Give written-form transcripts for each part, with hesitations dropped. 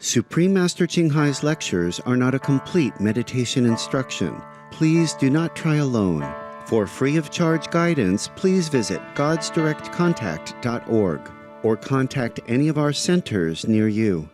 Supreme Master Ching Hai's lectures are not a complete meditation instruction. Please do not try alone. For free of charge guidance, please visit godsdirectcontact.org or contact any of our centers near you.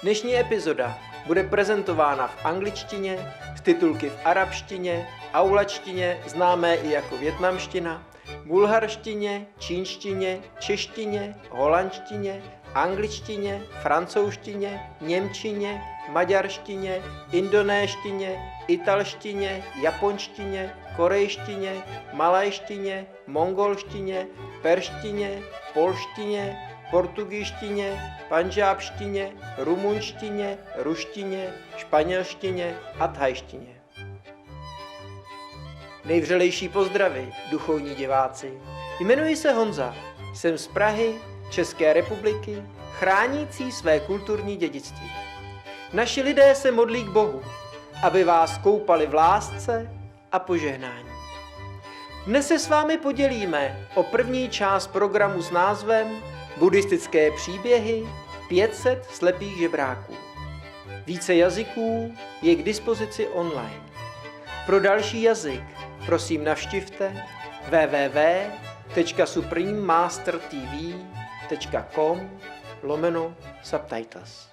Dnešní epizoda bude prezentována v angličtině, s titulky v arabštině, aulačtině, známé i jako vietnamština, bulharštině, čínštině, češtině, holandštině, angličtině, francouzštině, němčině, maďarštině, indonéštině, italštině, japonštině, korejštině, malajštině, mongolštině, perštině, polštině, portugýštině, pandžábštině, rumunštině, ruštině, španělštině a thajštině. Nejvřelejší pozdravy, duchovní diváci. Jmenuji se Honza, jsem z Prahy, České republiky, chránící své kulturní dědictví. Naši lidé se modlí k Bohu, aby vás koupali v lásce a požehnání. Dnes se s vámi podělíme o první část programu s názvem Buddhistické příběhy 500 slepých žebráků. Více jazyků je k dispozici online. Pro další jazyk prosím navštivte www.suprememastertv.com/subtitles.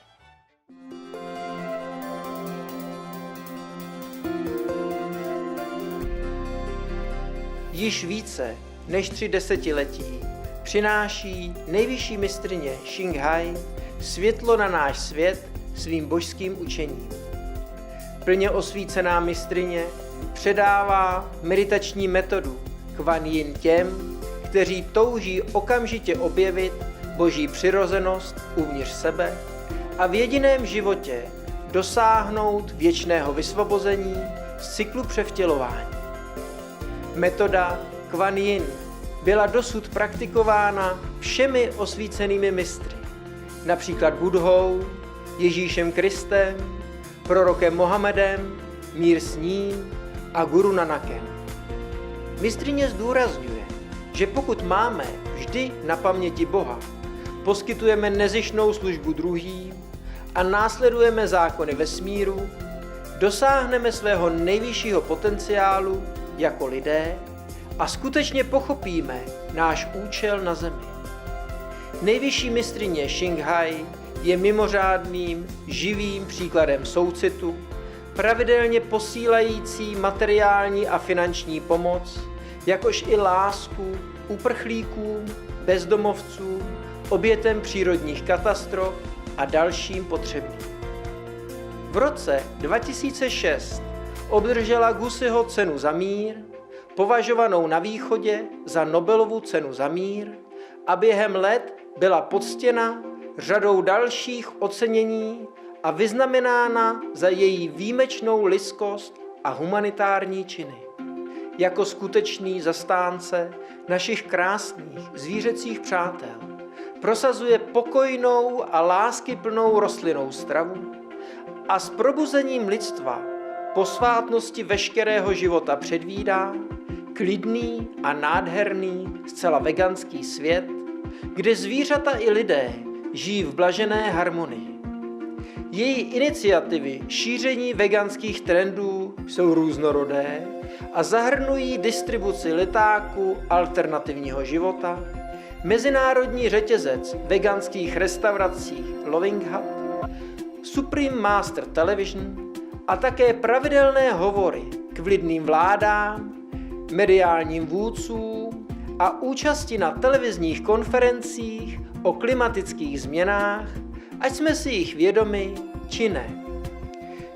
Již více než 3 desetiletí přináší nejvyšší mistryně Xinghai světlo na náš svět svým božským učením. Plně osvícená mistryně předává meditační metodu Kuan Yin těm, kteří touží okamžitě objevit boží přirozenost uvnitř sebe a v jediném životě dosáhnout věčného vysvobození z cyklu převtělování. Metoda Kuan Yin byla dosud praktikována všemi osvícenými mistry, například Buddhou, Ježíšem Kristem, prorokem Mohamedem, mír s ním a Guru Nanakem. Mistryně zdůrazňuje, že pokud máme vždy na paměti Boha, poskytujeme nezištnou službu druhým a následujeme zákony vesmíru, dosáhneme svého nejvyššího potenciálu jako lidé a skutečně pochopíme náš účel na zemi. Nejvyšší mistryně Xinghai je mimořádným, živým příkladem soucitu, pravidelně posílající materiální a finanční pomoc, jakož i lásku uprchlíkům, bezdomovcům, obětem přírodních katastrof a dalším potřebným. V roce 2006 obdržela Gusiho cenu za mír, považovanou na východě za Nobelovu cenu za mír, a během let byla poctěna řadou dalších ocenění a vyznamenána za její výjimečnou lidskost a humanitární činy. Jako skutečný zastánce našich krásných zvířecích přátel prosazuje pokojnou a láskyplnou rostlinnou stravu a s probuzením lidstva posvátnosti veškerého života předvídá klidný a nádherný, zcela veganský svět, kde zvířata i lidé žijí v blažené harmonii. Její iniciativy šíření veganských trendů jsou různorodé a zahrnují distribuci letáků alternativního života, mezinárodní řetězec veganských restaurací Loving Hut, Supreme Master Television a také pravidelné hovory k vlivným vládám, mediálním vůdcům a účasti na televizních konferencích o klimatických změnách, ať jsme si jich vědomi či ne.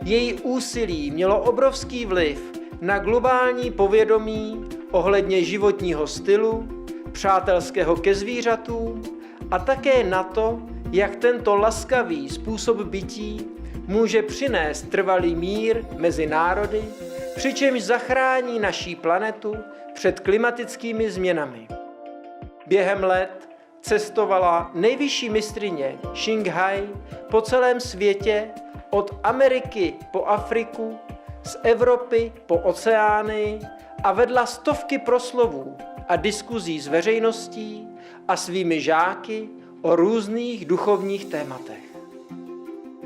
Její úsilí mělo obrovský vliv na globální povědomí ohledně životního stylu, přátelského ke zvířatům a také na to, jak tento laskavý způsob bytí může přinést trvalý mír mezi národy, přičemž zachrání naší planetu před klimatickými změnami. Během let cestovala nejvyšší mistryně Xinghai po celém světě, od Ameriky po Afriku, z Evropy po Oceánii a vedla stovky proslovů a diskuzí s veřejností a svými žáky o různých duchovních tématech.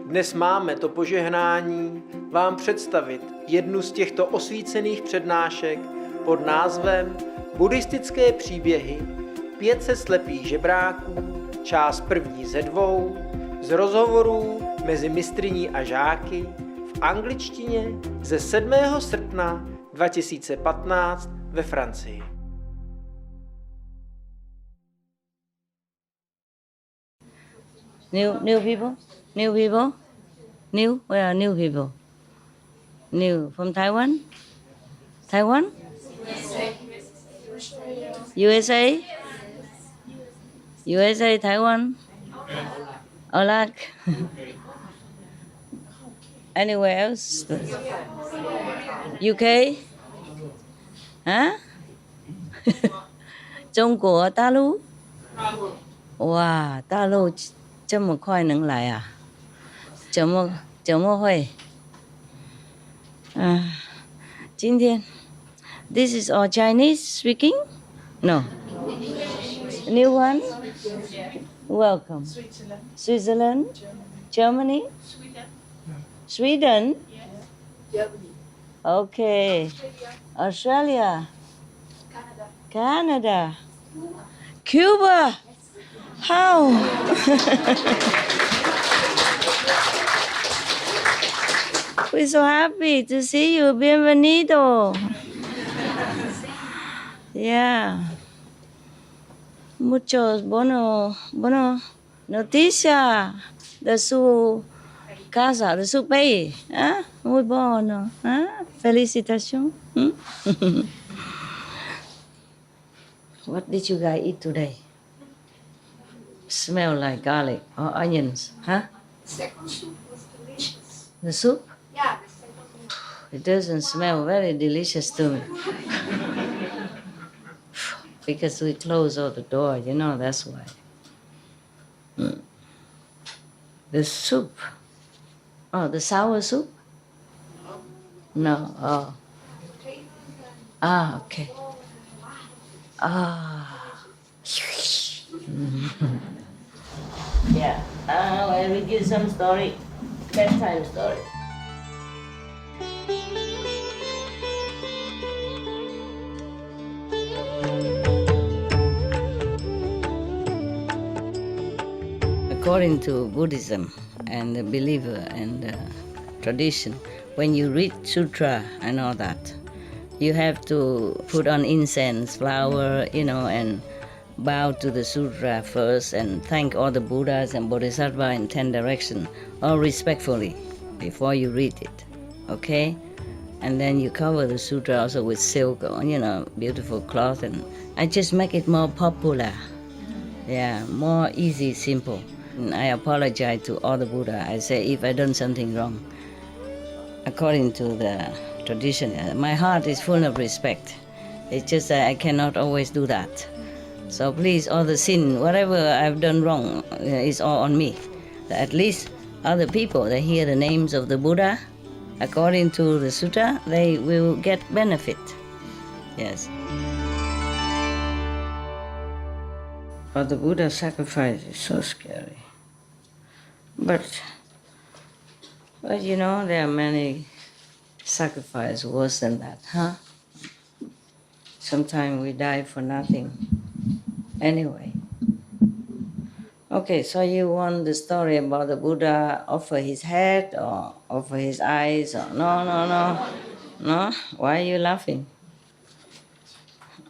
Dnes máme to požehnání vám představit jednu z těchto osvícených přednášek pod názvem Buddhistické příběhy 500 slepých žebráků, část první ze 2, z rozhovorů mezi mistryní a žáky v angličtině ze 7. srpna 2015 ve Francii. New people? New people? New? Where are new people? New from Taiwan? Taiwan? USA? USA, Taiwan? Iraq? Anywhere else? UK? Huh? 中国大陆？哇，大陆这么快能来啊？怎么会？今天 This is all Chinese speaking? No. New one? Welcome. Switzerland? Germany? Sweden? Okay. Australia? Canada? Cuba? How? We're so happy to see you. Bienvenido. Yeah. Muchos bueno noticia de su casa, de su país. ¿Eh? Muy bueno. ¿Eh? Felicitations. What did you guys eat today? Smell like garlic or onions, huh? The second soup was delicious. The soup? Yeah, the second one. It doesn't smell very delicious to me. Because we close all the door, you know, that's why. The soup. Oh, the sour soup? No. Oh. Ah, okay. Ah. Yeah. I will give some story. Bedtime story. According to Buddhism and the believer and the tradition, when you read sutra and all that, you have to put on incense, flower, and bow to the sutra first and thank all the Buddhas and Bodhisattvas in 10 directions, all respectfully, before you read it, okay? And then you cover the sutra also with silk, beautiful cloth, and I just make it more popular. Yeah, more easy, simple. And I apologize to all the Buddha. I say if I done something wrong, according to the tradition, my heart is full of respect. It's just that I cannot always do that. So please, all the sin, whatever I've done wrong, is all on me. At least other people, they hear the names of the Buddha, according to the sutta, they will get benefit. Yes. But the Buddha sacrifice is so scary. But there are many sacrifices worse than that, huh? Sometimes we die for nothing. Anyway. Okay, so you want the story about the Buddha offer his head or offer his eyes or no? No? Why are you laughing?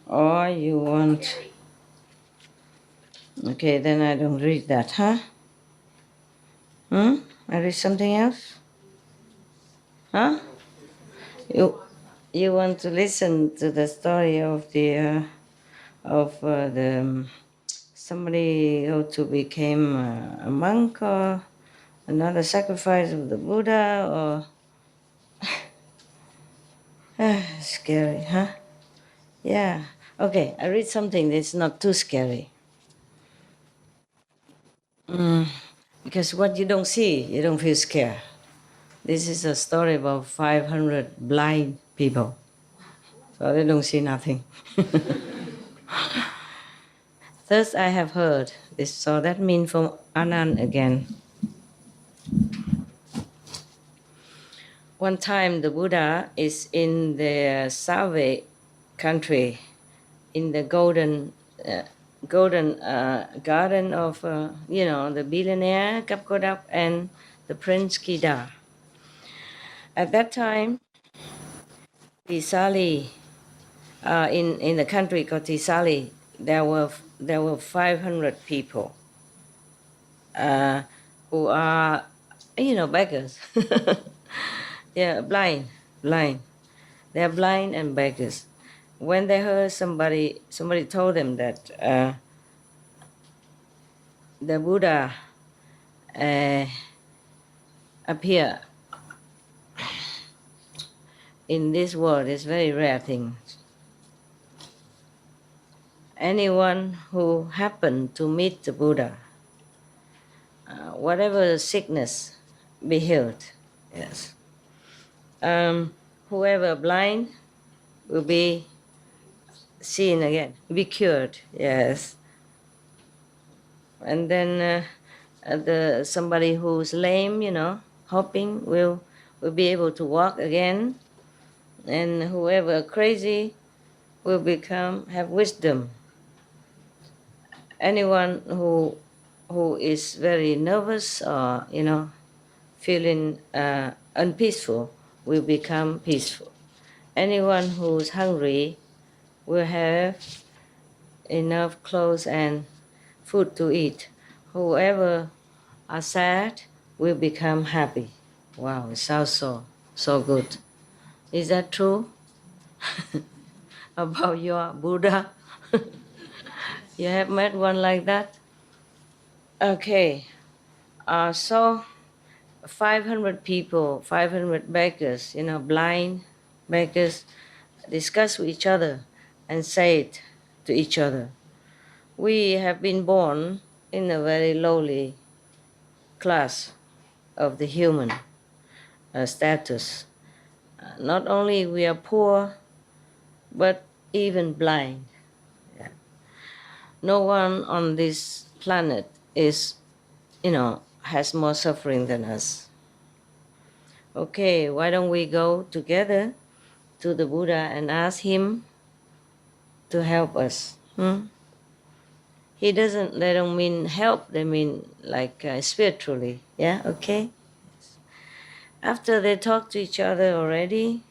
Or you want... Okay, then I don't read that, huh? I read something else? Huh? You want to listen to the story of the somebody who to became a monk or another sacrifice of the Buddha or scary, huh? Yeah. Okay, I read something that's not too scary. Because what you don't see, you don't feel scared. This is a story about 500 blind people. so they don't see nothing. Thus I have heard this. So that means from Anand again. One time the Buddha is in the Save country, in the golden garden of, the billionaire Kapkodak and the Prince Kida. At that time, Tisali, in the country called Tisali, there were 500 people who are, beggars. Yeah, blind. They're blind and beggars. When they heard somebody told them that the Buddha appear in this world, is very rare thing. Anyone who happened to meet the Buddha, whatever sickness, be healed. Yes. Whoever blind will be seen again, be cured. Yes. And then somebody who's lame, hopping, will be able to walk again. And whoever crazy will have wisdom. Anyone who is very nervous or feeling unpeaceful will become peaceful. Anyone who's hungry will have enough clothes and food to eat. Whoever are sad will become happy. Wow, it sounds so good. Is that true? About your Buddha? You have met one like that? Okay. So 500 people, 500 beggars, blind beggars, discuss with each other and say it to each other. We have been born in a very lowly class of the human status. Not only we are poor, but even blind. Yeah. No one on this planet is, has more suffering than us. Okay, why don't we go together to the Buddha and ask him to help us? They don't mean help, they mean like spiritually. Yeah, okay? After they talk to each other already,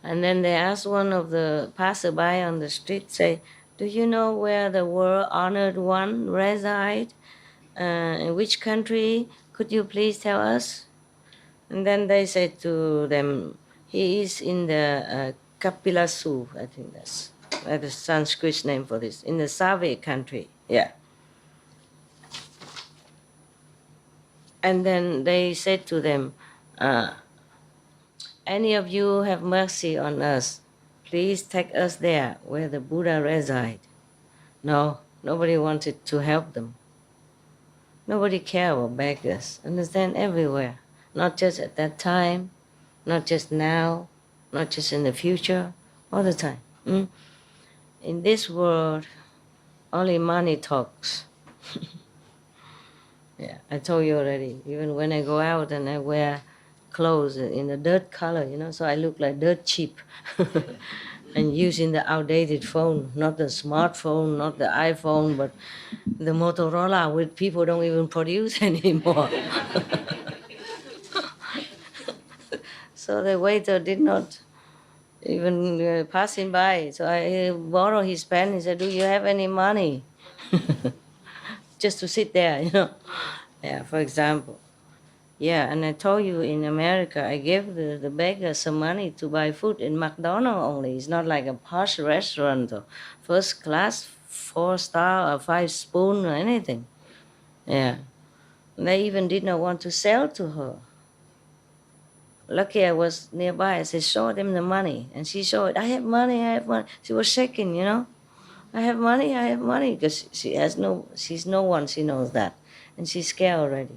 and then they ask one of the passerby on the street, say, do you know where the world honored one reside? In which country? Could you please tell us? And then they say to them, he is in the Kapilasu, I think that's the Sanskrit name for this, in the Save country. Yeah. And then they said to them, any of you have mercy on us, please take us there where the Buddha reside. No, nobody wanted to help them. Nobody cared about beggars. Understand? Everywhere. Not just at that time, not just now, not just in the future, all the time. In this world, only money talks. Yeah, I told you already. Even when I go out and I wear clothes in a dirt color, so I look like dirt cheap. And using the outdated phone, not the smartphone, not the iPhone, but the Motorola, which people don't even produce anymore. So the waiter did not even passing by. So I borrowed his pen. He said, do you have any money? Just to sit there, Yeah, for example. Yeah, and I told you in America, I gave the beggar some money to buy food in McDonald's only. It's not like a posh restaurant or first class, 4-star or 5-spoon or anything. Yeah. They even did not want to sell to her. Lucky I was nearby. I said, show them the money. And she showed, I have money, I have money. She was shaking, I have money, because she's no one, she knows that. And she's scared already.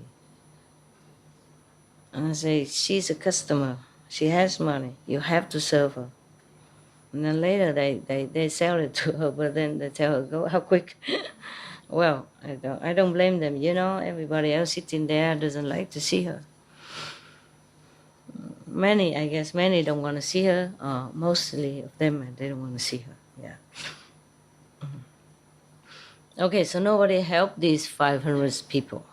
And I say, she's a customer. She has money. You have to serve her. And then later they sell it to her, but then they tell her, go how quick. Well, I don't blame them. Everybody else sitting there doesn't like to see her. I guess many don't want to see her. Mostly of them, they don't want to see her. Yeah. Okay, so nobody helped these 500 people.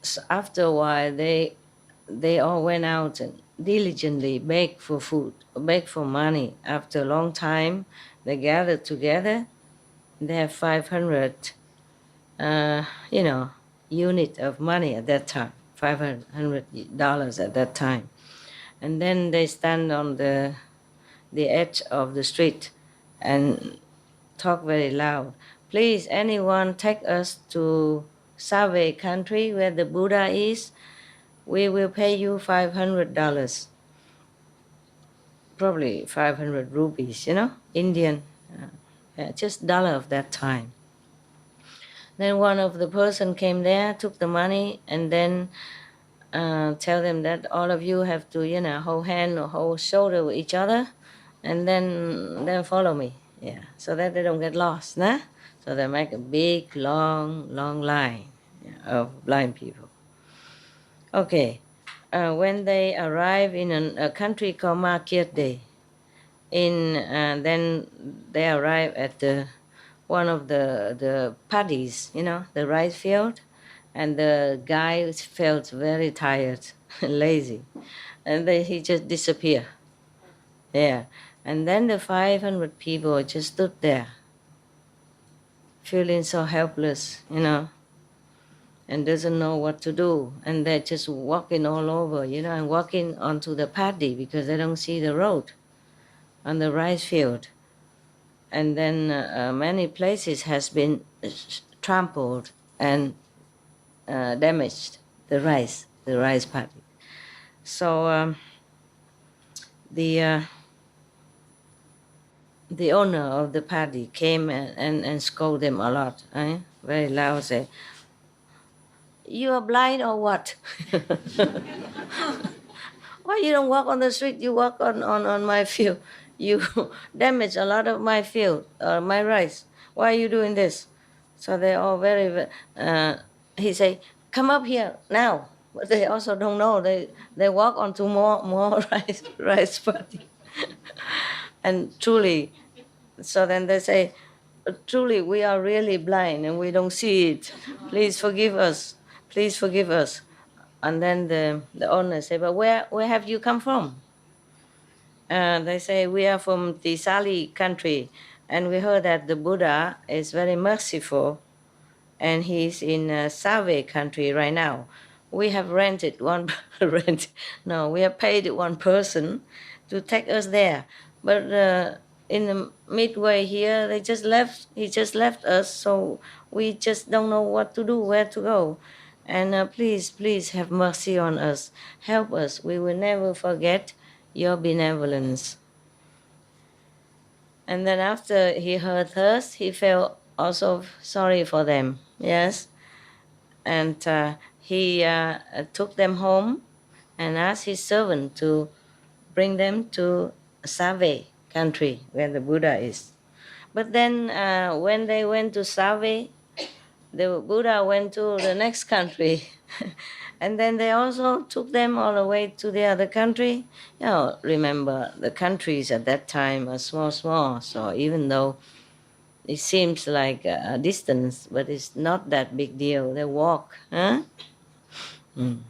So after a while, they all went out and diligently begged for food, begged for money. After a long time, they gathered together. They have 500, unit of money at that time, $500 at that time. And then they stand on the edge of the street and talk very loud. Please, anyone take us to Save country where the Buddha is. We will pay you $500. Probably 500 rupees, Indian, just dollar of that time. Then one of the person came there, took the money, and then tell them that all of you have to, hold hand or hold shoulder with each other, and then follow me. Yeah, so that they don't get lost, nah? So they make a big, long line of blind people. Okay, when they arrive in a country called Market Day, then they arrive at one of the paddies, the rice field, and the guy felt very tired, lazy, and then he just disappeared. Yeah, and then the 500 people just stood there, feeling so helpless, and doesn't know what to do, and they're just walking all over, and walking onto the paddy because they don't see the road on the rice field. And then many places has been trampled and damaged, the rice paddy. So the owner of the paddy came and scolded them a lot, very loud, say, "You are blind or what? Why you don't walk on the street? You walk on my field. You damage a lot of my field, my rice. Why are you doing this?" So they all he say, "Come up here now." But they also don't know. They walk onto more rice paddy. And truly, so then they say, "Truly, we are really blind and we don't see it. Please forgive us. Please forgive us." And then the owner say, "But where have you come from?" They say, "We are from the Sali country, and we heard that the Buddha is very merciful, and he's in Save country right now. We have rented one we have paid one person to take us there, but in the midway here, he just left us, so we just don't know what to do, where to go. And please have mercy on us. Help us. We will never forget your benevolence." And then after he heard us, he felt also sorry for them. Yes. And he took them home and asked his servant to bring them to Save country where the Buddha is. But then when they went to Save, the Buddha went to the next country. And then they also took them all the way to the other country. Remember, the countries at that time are small. So even though it seems like a distance, but it's not that big deal. They walk. Huh? Mm.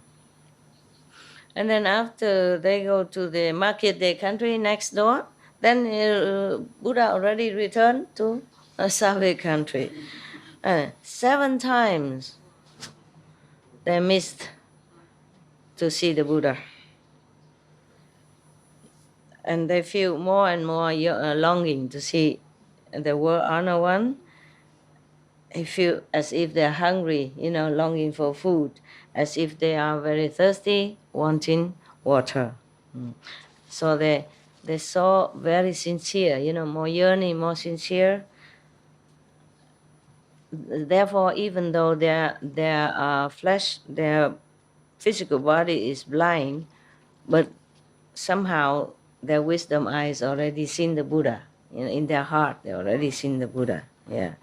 And then after they go to the Market Day country next door, then Buddha already returned to a Save country. 7 times they missed to see the Buddha. And they feel more and more longing to see the world honor one. They feel as if they're hungry, longing for food, as if they are very thirsty, wanting water. So they saw very sincere, more yearning, more sincere. Therefore, even though their flesh, their physical body is blind, but somehow their wisdom eyes already seen the Buddha. In their heart, they already seen the Buddha. Yeah.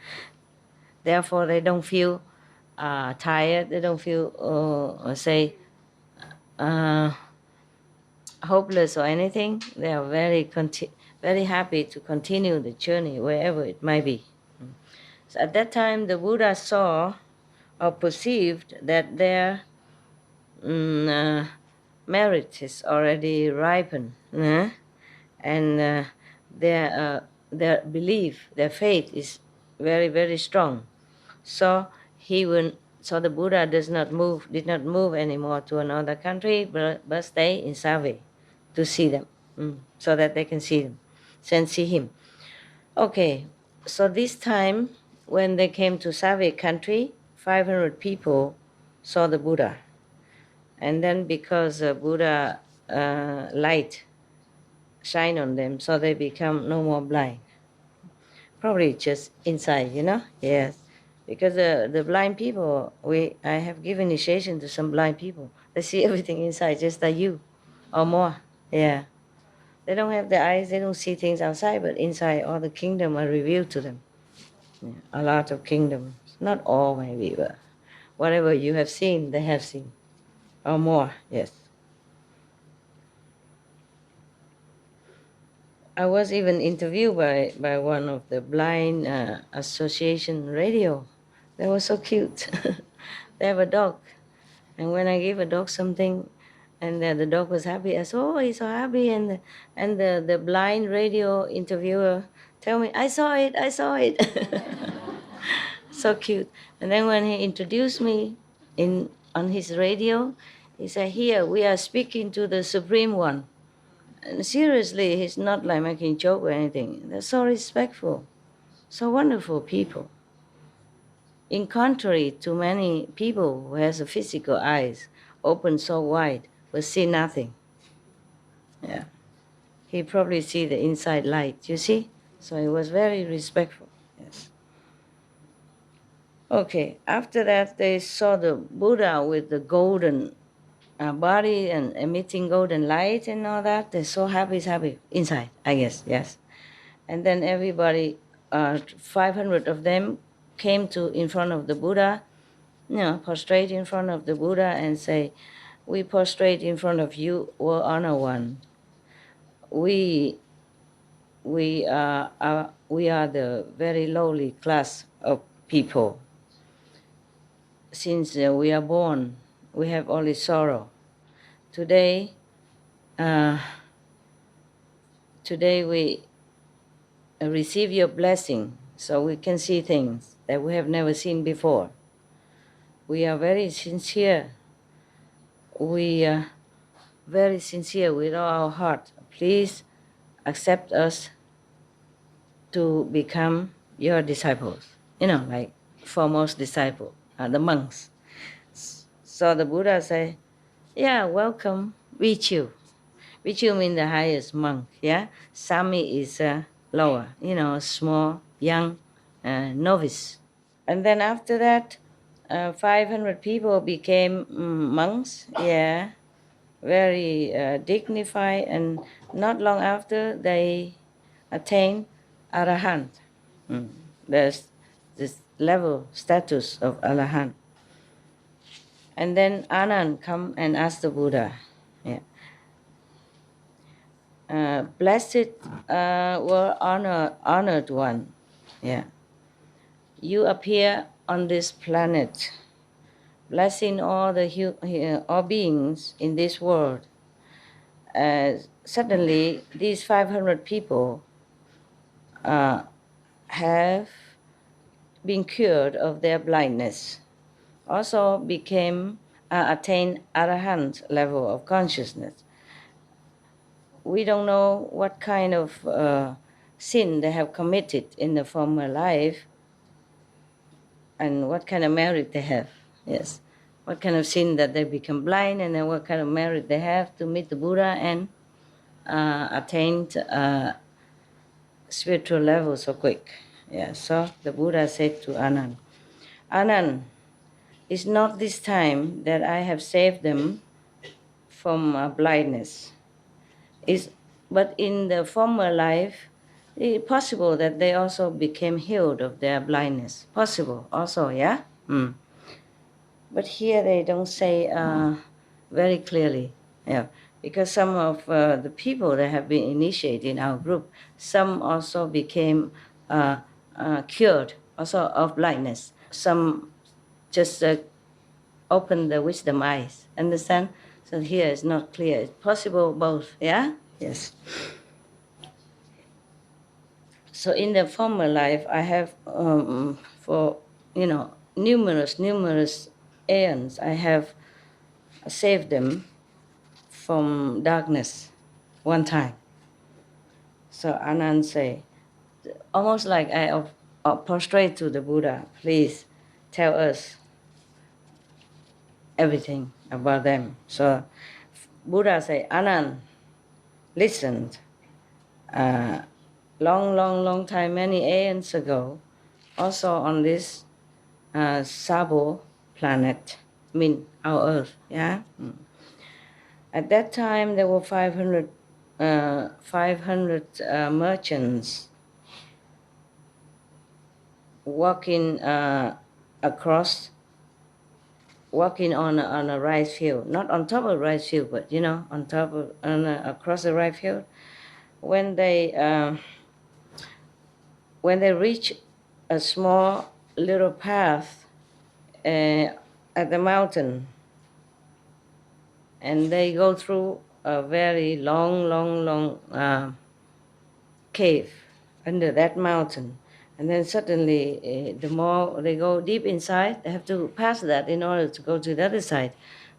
Therefore, they don't feel tired. They don't feel, uh, hopeless or anything. They are very happy to continue the journey wherever it might be. So at that time, the Buddha saw or perceived that their merit is already ripened, and their belief, their faith is very, very strong. So so the Buddha did not move anymore to another country, but stay in Save to see them, so that they can see him. Okay, so this time when they came to Save country, 500 people saw the Buddha. And then because Buddha light shine on them, so they become no more blind. Probably just inside, Yes, because the blind people, I have given initiation to some blind people. They see everything inside, just like you, or more. Yeah, they don't have the eyes, they don't see things outside, but inside all the kingdom are revealed to them. Yeah, a lot of kingdoms, not all maybe, but whatever you have seen, they have seen, or more. Yes. I was even interviewed by one of the blind association radio. They were so cute. They have a dog. And when I gave a dog something and the dog was happy, I said, oh, he's so happy. And the blind radio interviewer tell me, I saw it. So cute. And then when he introduced me on his radio, he said, here, we are speaking to the Supreme One. And seriously, he's not like making joke or anything. They're so respectful, so wonderful people. In contrary to many people who has a physical eyes open so wide but see nothing. Yeah, he probably see the inside light. You see, so he was very respectful. Yes. Okay. After that, they saw the Buddha with the golden body and emitting golden light and all that. They're so happy inside, I guess, yes. And then everybody, 500 of them came in front of the Buddha, prostrate in front of the Buddha and say, we prostrate in front of you, O Honor One. We are the very lowly class of people. Since we are born, we have only sorrow. Today we receive your blessing so we can see things that we have never seen before. We are very sincere. We are very sincere with all our heart. Please accept us to become your disciples. Like foremost disciple, the monks. So the Buddha said, yeah, welcome, Vichu. Vichu means the highest monk, yeah? Sami is lower, small, young, novice. And then after that, 500 people became monks, yeah, very dignified, and not long after they attained Arahant. There's this level, status of Arahant. And then Anand come and ask the Buddha, yeah, blessed were honored one, yeah. You appear on this planet, blessing all all beings in this world. Suddenly, these 500 people have been cured of their blindness, also attained arahant level of consciousness. We don't know what kind of sin they have committed in the former life and what kind of merit they have. Yes, what kind of sin that they become blind, and then what kind of merit they have to meet the Buddha and attain spiritual level so quick. Yeah, so the Buddha said to Anand, Anand, it's not this time that I have saved them from blindness. It's But in the former life, it's possible that they also became healed of their blindness. Possible also, yeah? But here they don't say very clearly, yeah, because some of the people that have been initiated in our group, some also became cured also of blindness. Some just open the wisdom eyes. Understand? So here it's not clear. It's possible both. Yeah. Yes. So in the former life, I have for numerous aeons, I have saved them from darkness one time. So Anand say, almost like I prostrate to the Buddha, please tell us everything about them. So Buddha say, Anand, listen. Long time, many aeons ago, also on this Sabo planet, our Earth, yeah. At that time, there were 500 merchants walking on a rice field, not on top of a rice field, but on top of across the rice field. When they reach a small little path at the mountain, and they go through a very long cave under that mountain. And then suddenly, the more they go deep inside, they have to pass that in order to go to the other side.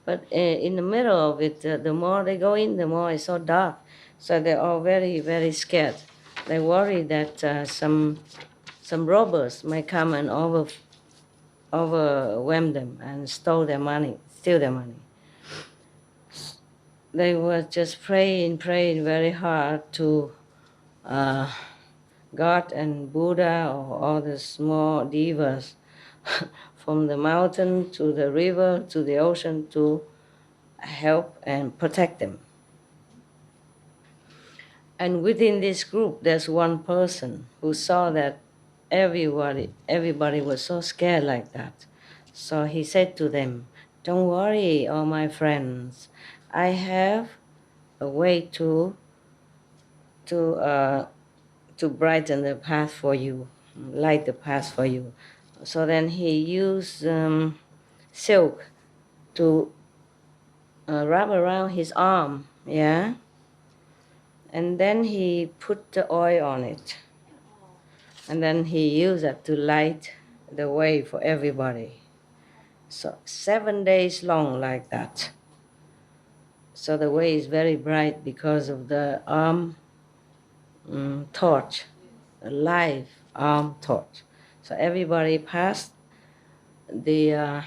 But in the middle of it, the more they go in, the more it's so dark. So they're all very, very scared. They worry that some robbers might come and overwhelm them and steal their money. They were just praying very hard to God and Buddha or all the small devas from the mountain to the river to the ocean to help and protect them. And within this group, there's one person who saw that everybody was so scared like that. So he said to them, don't worry, all my friends. I have a way to brighten the path for you, light the path for you. So then he used silk to wrap around his arm, yeah? And then he put the oil on it. And then he used that to light the way for everybody. So 7 days long like that. So the way is very bright because of the arm torch, a live arm torch. So everybody passed the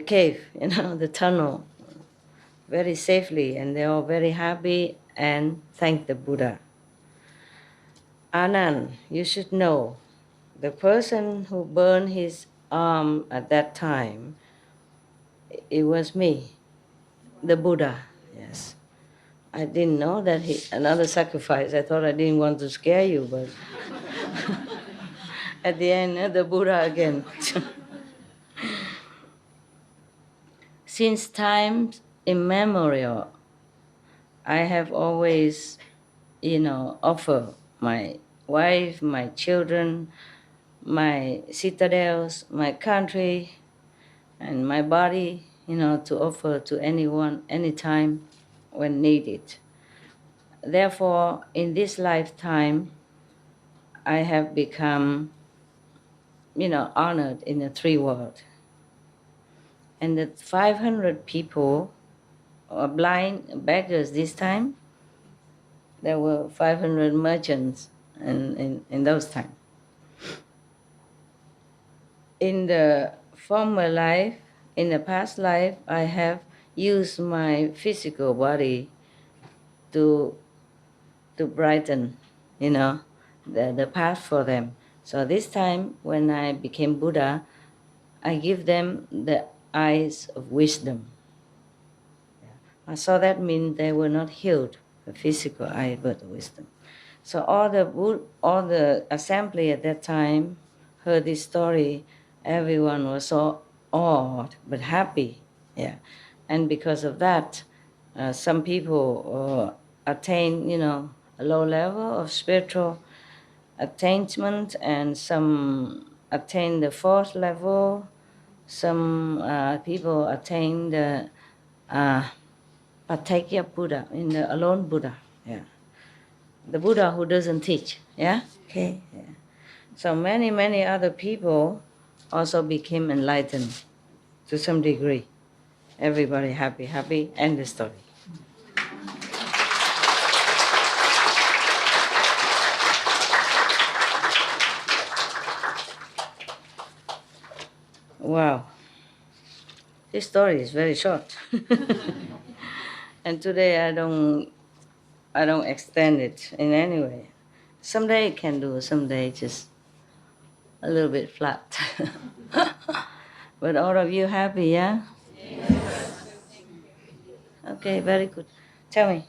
cave, the tunnel, very safely, and they're all very happy and thank the Buddha. Anand, you should know, the person who burned his arm at that time, it was me, the Buddha, yes. I didn't know that another sacrifice. I thought I didn't want to scare you, but at the end, the Buddha again. Since times immemorial, I have always, offered my wife, my children, my citadels, my country, and my body, to offer to anyone, anytime, when needed. Therefore, in this lifetime, I have become, honored in the three worlds. And the 500 people, blind beggars this time, there were 500 merchants in those times. In the former life, in the past life, I have used my physical body to brighten, the path for them. So this time, when I became Buddha, I give them the eyes of wisdom. So that means they were not healed the physical eye, birth of wisdom. So all the assembly at that time heard this story. Everyone was so awed but happy, yeah. And because of that, some people attain, a low level of spiritual attainment, and some attain the fourth level. Some people attain the Patakya Buddha, in the alone Buddha, yeah. The Buddha who doesn't teach, yeah? Okay, yeah. So many other people also became enlightened to some degree. Everybody happy, end the story. Wow. This story is very short. And today I don't extend it in any way. Someday I can do, someday just a little bit flat. But all of you happy, yeah? Yes. Okay, very good. Tell me.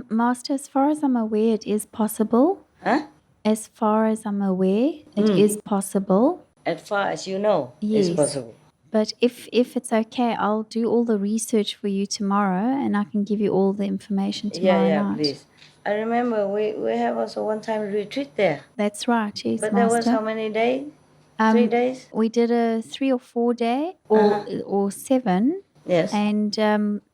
Master, as far as I'm aware, it is possible. Huh? As far as I'm aware, it is possible. As far as you know, Yes. it's possible. But if it's okay, I'll do all the research for you tomorrow, and I can give you all the information tomorrow night. Please. I remember we have also one time retreat there. That's right, yes, But Master. that was how many days? 3 days? We did a 3 or 4 day, or 7. Yes. And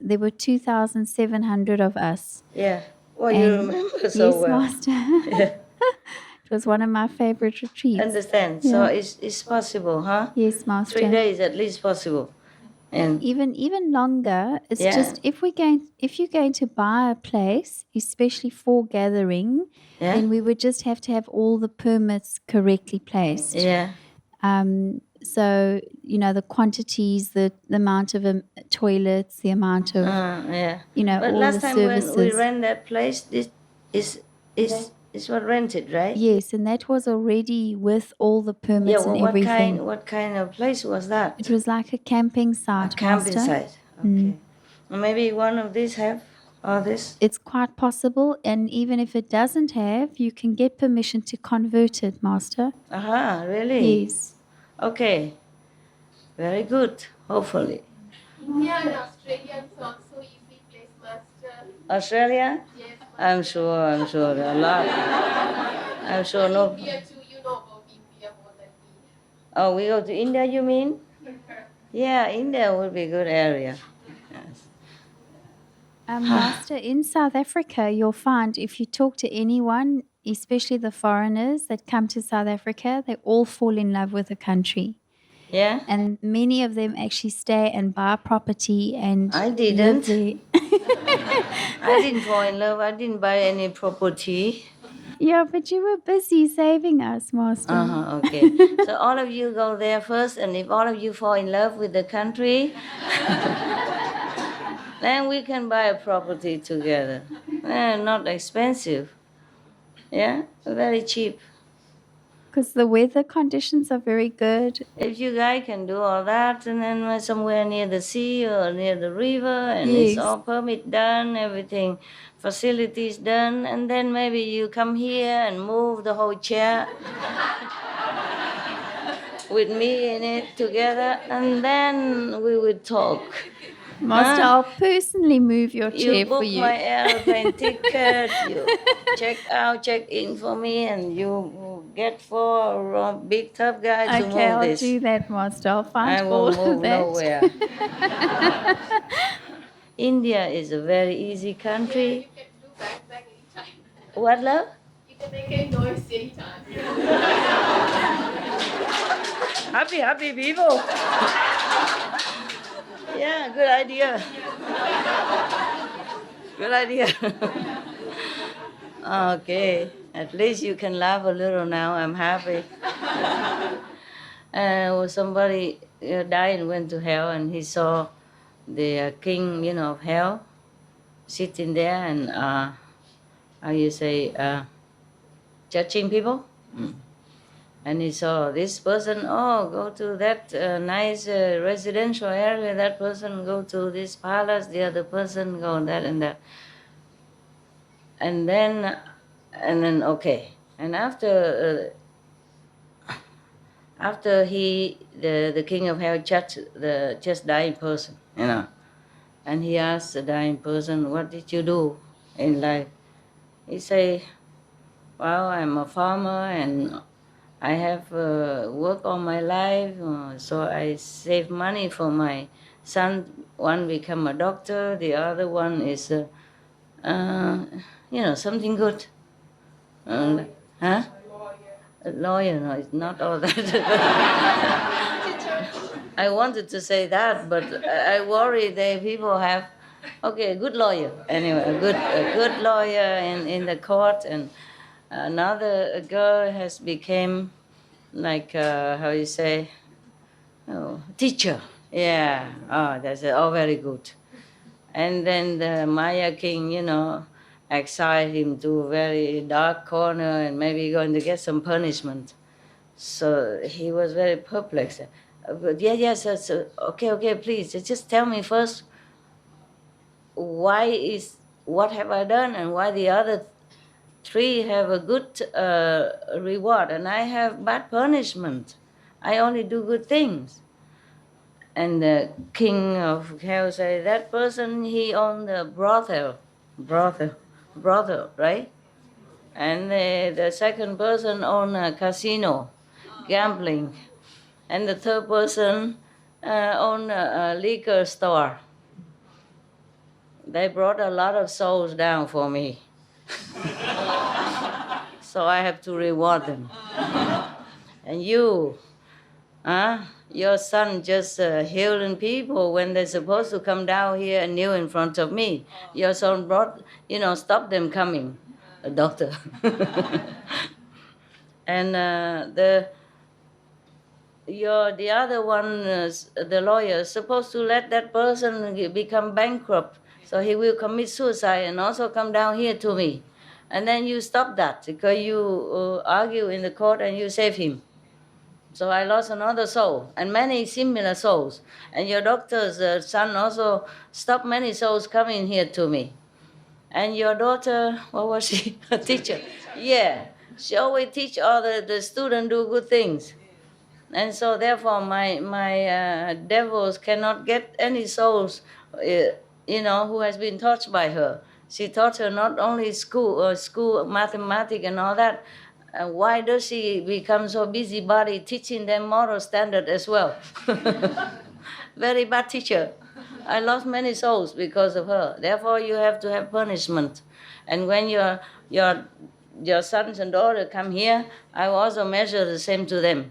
there were 2,700 of us. Yeah. Well, you And- remember so yes, well. Master. It was one of my favorite retreats. Understand. Yeah. So it's possible, huh? Yes, Master. 3 days at least possible. And Even longer. It's Yeah. just if you're going to buy a place, especially for gathering, Yeah. then we would just have to have all the permits correctly placed. yeah. So the quantities, the amount of toilets, the amount of Yeah. But all last the time services. when we rent that place, this is what rented, right? Yes, and that was already with all the permits Yeah. Well, and what everything. kind of place was that? It was like a camping site, Camping Master. site. Okay. Maybe one of these have all this. It's quite possible, and even if it doesn't have, you can get permission to convert it, Master. Aha, really? Yes. Okay. Very good. Hopefully. India and Australia is also easy place, Master. Australia? Yes, Master. I'm sure a lot. I'm sure no. India too, you know about India more than me. Oh, we go to India, you mean? Yeah, India would be a good area. Yes. Master, in South Africa, you'll find if you talk to anyone, especially the foreigners that come to South Africa, they all fall in love with the country. Yeah? And many of them actually stay and buy property and I live didn't. there. I didn't fall in love. I didn't buy any property. Yeah, but you were busy saving us, Master. Okay. So all of you go there first, and if all of you fall in love with the country, then we can buy a property together. Not expensive. Yeah? Very cheap. Because the weather conditions are very good. If you guys can do all that, and then somewhere near the sea or near the river, and it's Yes. all permit done, everything, facilities done, and then maybe you come here and move the whole chair with me in it together, and then we would talk. Master, I'll personally move your chair You for book you. my airplane ticket, you check in for me, and you get for a big tough guy to Okay, move I'll this. do that, Master. I'll find I all won't of move that. nowhere. India is a very easy country. You can do backpack anytime. What, love? You can make any noise anytime. Happy people. Yeah, good idea. Good idea. Okay, at least you can laugh a little now. I'm happy. Somebody died and went to hell, and he saw the king, of hell, sitting there and judging people. And he saw this person, go to that nice residential area, that person go to this palace, the other person go that and that. And then okay. And after the king of hell judged the just dying person, and he asked the dying person, "What did you do in life?" He say, "Well, I'm a farmer and I have worked all my life, so I save money for my son. One become a doctor, the other one is, something good." Uh, huh? A lawyer, no, it's not all that. I wanted to say that, but I worry that people have, okay, a good lawyer. Anyway, a good lawyer in the court, and another girl has become like, how you say, teacher. Yeah, that's all very good. And then the Maya king, exiled him to a very dark corner and maybe going to get some punishment. So he was very perplexed. But yes, okay, please, just tell me first, what have I done and why the other three have a good reward and I have bad punishment. I only do good things. And the king of hell say, that person, he owned a brothel, right? And the second person owned a casino, gambling. And the third person owned a liquor store. They brought a lot of souls down for me. So I have to reward them. And your son just healing people when they're supposed to come down here and kneel in front of me. Your son brought, stop them coming, a doctor. And the other one, the lawyer, is supposed to let that person become bankrupt, so he will commit suicide and also come down here to me. And then you stop that because you argue in the court and you save him. So I lost another soul and many similar souls. And your doctor's son also stopped many souls coming here to me. And your daughter, what was she? A teacher. Yeah, she always teach all the students do good things. And so therefore my devils cannot get any souls, who has been touched by her. She taught her not only school mathematics and all that. Why does she become so busybody teaching them moral standard as well? Very bad teacher. I lost many souls because of her. Therefore, you have to have punishment. And when your sons and daughters come here, I will also measure the same to them.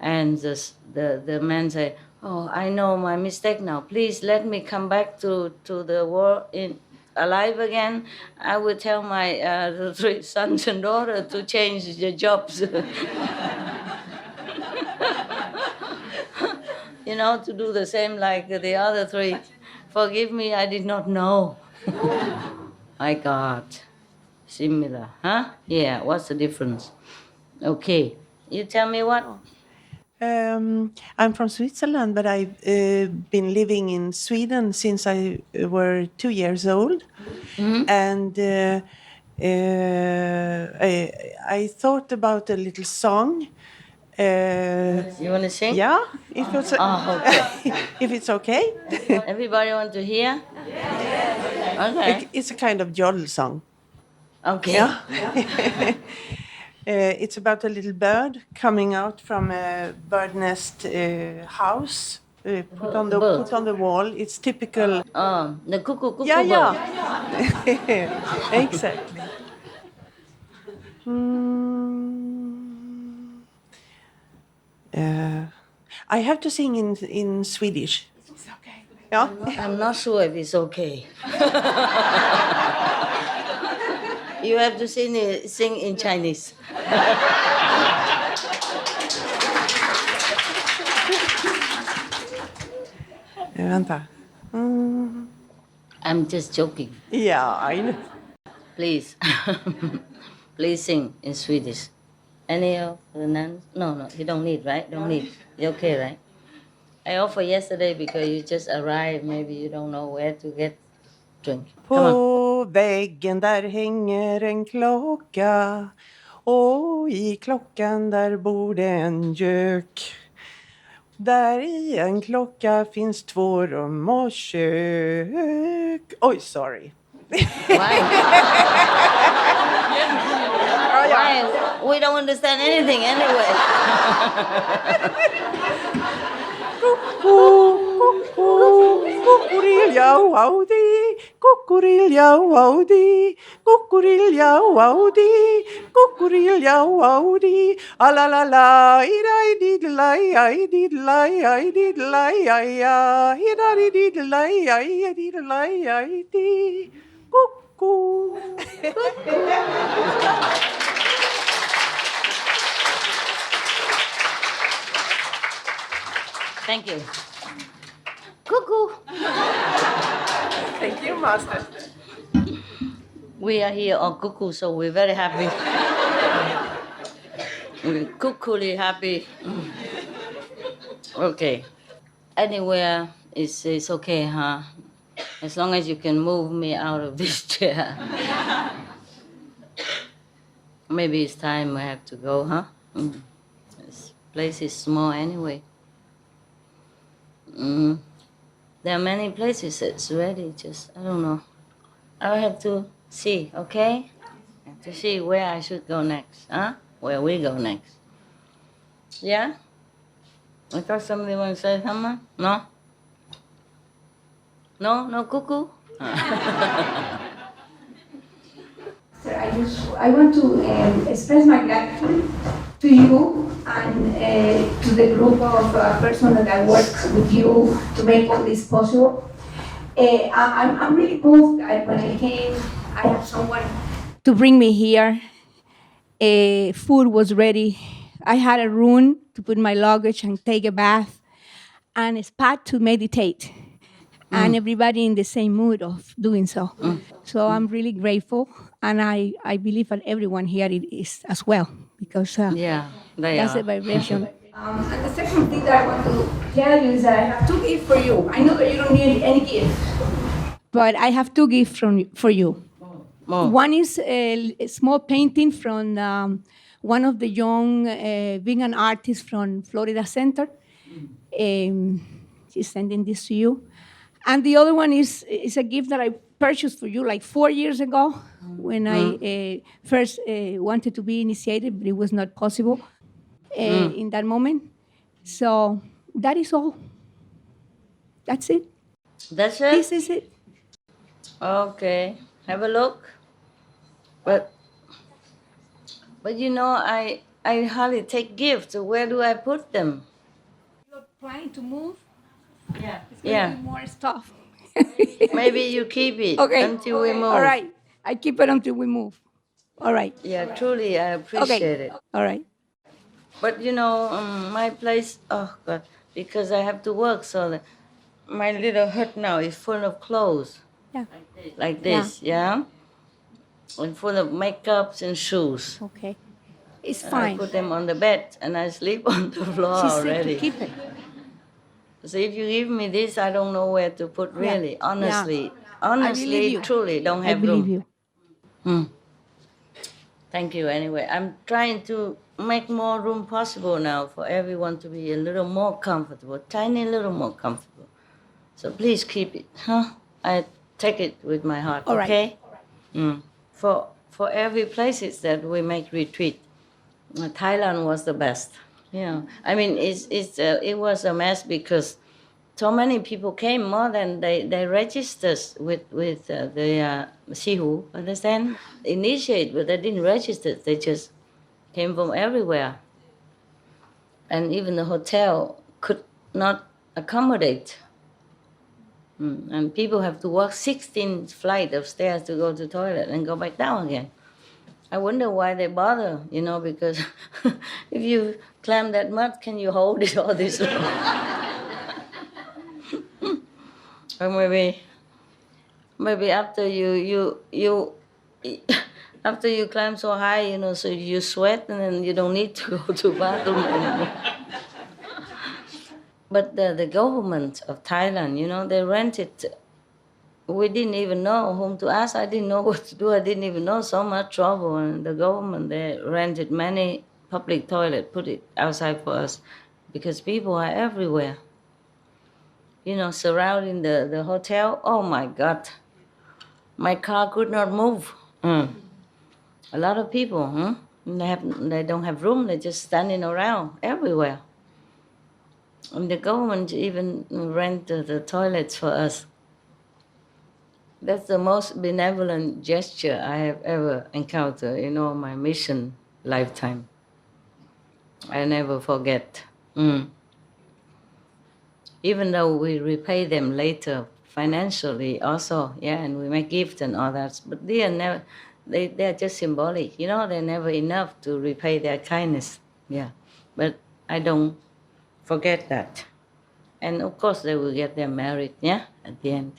And the man say, "Oh, I know my mistake now. Please let me come back to the world alive again. I will tell my the three sons and daughters to change their jobs." To do the same like the other three. Forgive me, I did not know. My God. Similar, huh? Yeah, what's the difference? Okay. You tell me what? I'm from Switzerland, but I've been living in Sweden since I were 2 years old. Mm-hmm. And I thought about a little song. You want to sing? Yeah, if it's okay. if it's okay. Everybody want to hear? Okay. It's a kind of yodel song. Okay. Yeah. It's about a little bird coming out from a bird nest house. Put on the wall. It's typical. The cuckoo Yeah, bird. yeah. Exactly. I have to sing in Swedish. It's okay. Yeah. I'm not sure if it's okay. You have to sing in Chinese. Vänta. I'm just joking. Yeah, I know. Please. Please sing in Swedish. Any of the nuns? No, you don't need, right? Don't need. You're okay, right? I offered yesterday because you just arrived. Maybe you don't know where to get drink. Come on. På väggen där hänger en klocka och i klockan där bor det en gök. Där i en klocka finns 2 rum och kök. Oj, sorry. Why? Why? We don't understand anything anyway. Kukurilja-wowdi, kukurilja-wowdi, kukurilja-wowdi, kukurilja-wowdi. Alalala, ida-ididlai, ai-didlai, ai-didlai, ai-ya, ida-didlai, ai-didlai, ai-di. Kuku. Thank you. Cuckoo. Thank you, Master. We are here on cuckoo, so we're very happy. We're cuckooly happy. Okay. Anywhere is okay, huh? As long as you can move me out of this chair. Maybe it's time I have to go, huh? This place is small anyway. There are many places that's ready, just, I don't know. I'll have to see, okay? I have to see where I should go next, huh? Where we go next. Yeah? I thought somebody want to say something? No? No? No cuckoo? So I want to express my gratitude to you and to the group of persons that work with you to make all this possible. I'm really moved that when I came, I have someone to bring me here. Food was ready. I had a room to put my luggage and take a bath, and a spot to meditate. And everybody in the same mood of doing so. So I'm really grateful, and I believe that everyone here is as well, because Yeah, they that's are. the vibration. And the second thing that I want to tell you is that I have 2 gifts for you. I know that you don't need any gift, but I have 2 gifts for you. Oh. One is a small painting from one of the young vegan artists from Florida Center. She's sending this to you. And the other one is a gift that I purchased for you like 4 years ago when I first wanted to be initiated, but it was not possible in that moment. So that is all. That's it. That's it? This is it. Okay, have a look. But you know, I hardly take gifts. So where do I put them? You're trying to move. Yeah. It's going to be more stuff. Maybe you keep it until we move. All right. I keep it until we move. All right. Yeah, truly, I appreciate it. All right. But you know, my place, oh God, because I have to work, so my little hut now is full of clothes. Yeah. Like this, yeah? And full of makeups and shoes. Okay. It's I fine. put them on the bed and I sleep on the floor She said already. to keep it. So if you give me this, I don't know where to put really. Yeah. Honestly, I believe you. truly don't I have believe room. you. Thank you anyway. I'm trying to make more room possible now for everyone to be a little more comfortable, tiny little more comfortable. So please keep it, huh? I take it with my heart, All right. okay? For every places that we make retreat, Thailand was the best. Yeah, I mean it was a mess because so many people came, more than they registered with the Sihu, understand? Initiate, but they didn't register. They just came from everywhere, and even the hotel could not accommodate. And people have to walk 16 flights of stairs to go to toilet and go back down again. I wonder why they bother, you know, because if you climb that much, can you hold it all this long? Or maybe after you after you climb so high, you know, so you sweat and then you don't need to go to bathroom anymore. But the government of Thailand, you know, they rented we didn't even know whom to ask. I didn't know what to do. I didn't even know, so much trouble. And the government, they rented many public toilet, put it outside for us, because people are everywhere. Surrounding the hotel. Oh my God. My car could not move. A lot of people, they don't have room. They're just standing around everywhere. And the government even rent the toilets for us. That's the most benevolent gesture I have ever encountered in all my mission lifetime. I never forget. Even though we repay them later financially also, and we make gifts and all that, but they are never, they're just symbolic, they're never enough to repay their kindness, But I don't forget that. And of course they will get their merit, at the end.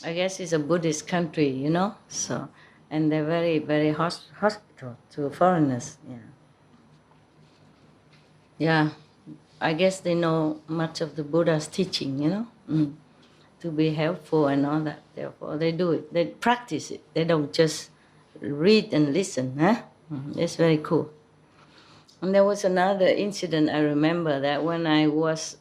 I guess it's a Buddhist country, so, and they're very, very hospitable to foreigners, Yeah, I guess they know much of the Buddha's teaching, to be helpful and all that. Therefore, they do it. They practice it. They don't just read and listen, It's very cool. And there was another incident I remember, that when I was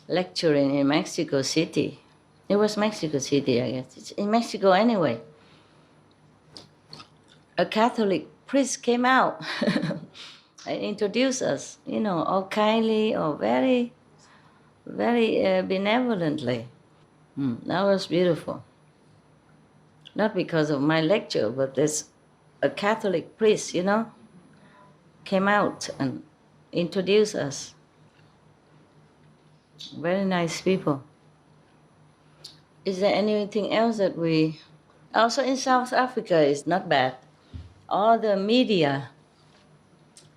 lecturing in Mexico City. It was Mexico City, I guess. It's in Mexico anyway. A Catholic priest came out and introduced us, all kindly or very, very benevolently. That was beautiful. Not because of my lecture, but there's a Catholic priest, came out and introduced us. Very nice people. Is there anything else that we... Also in South Africa is not bad. All the media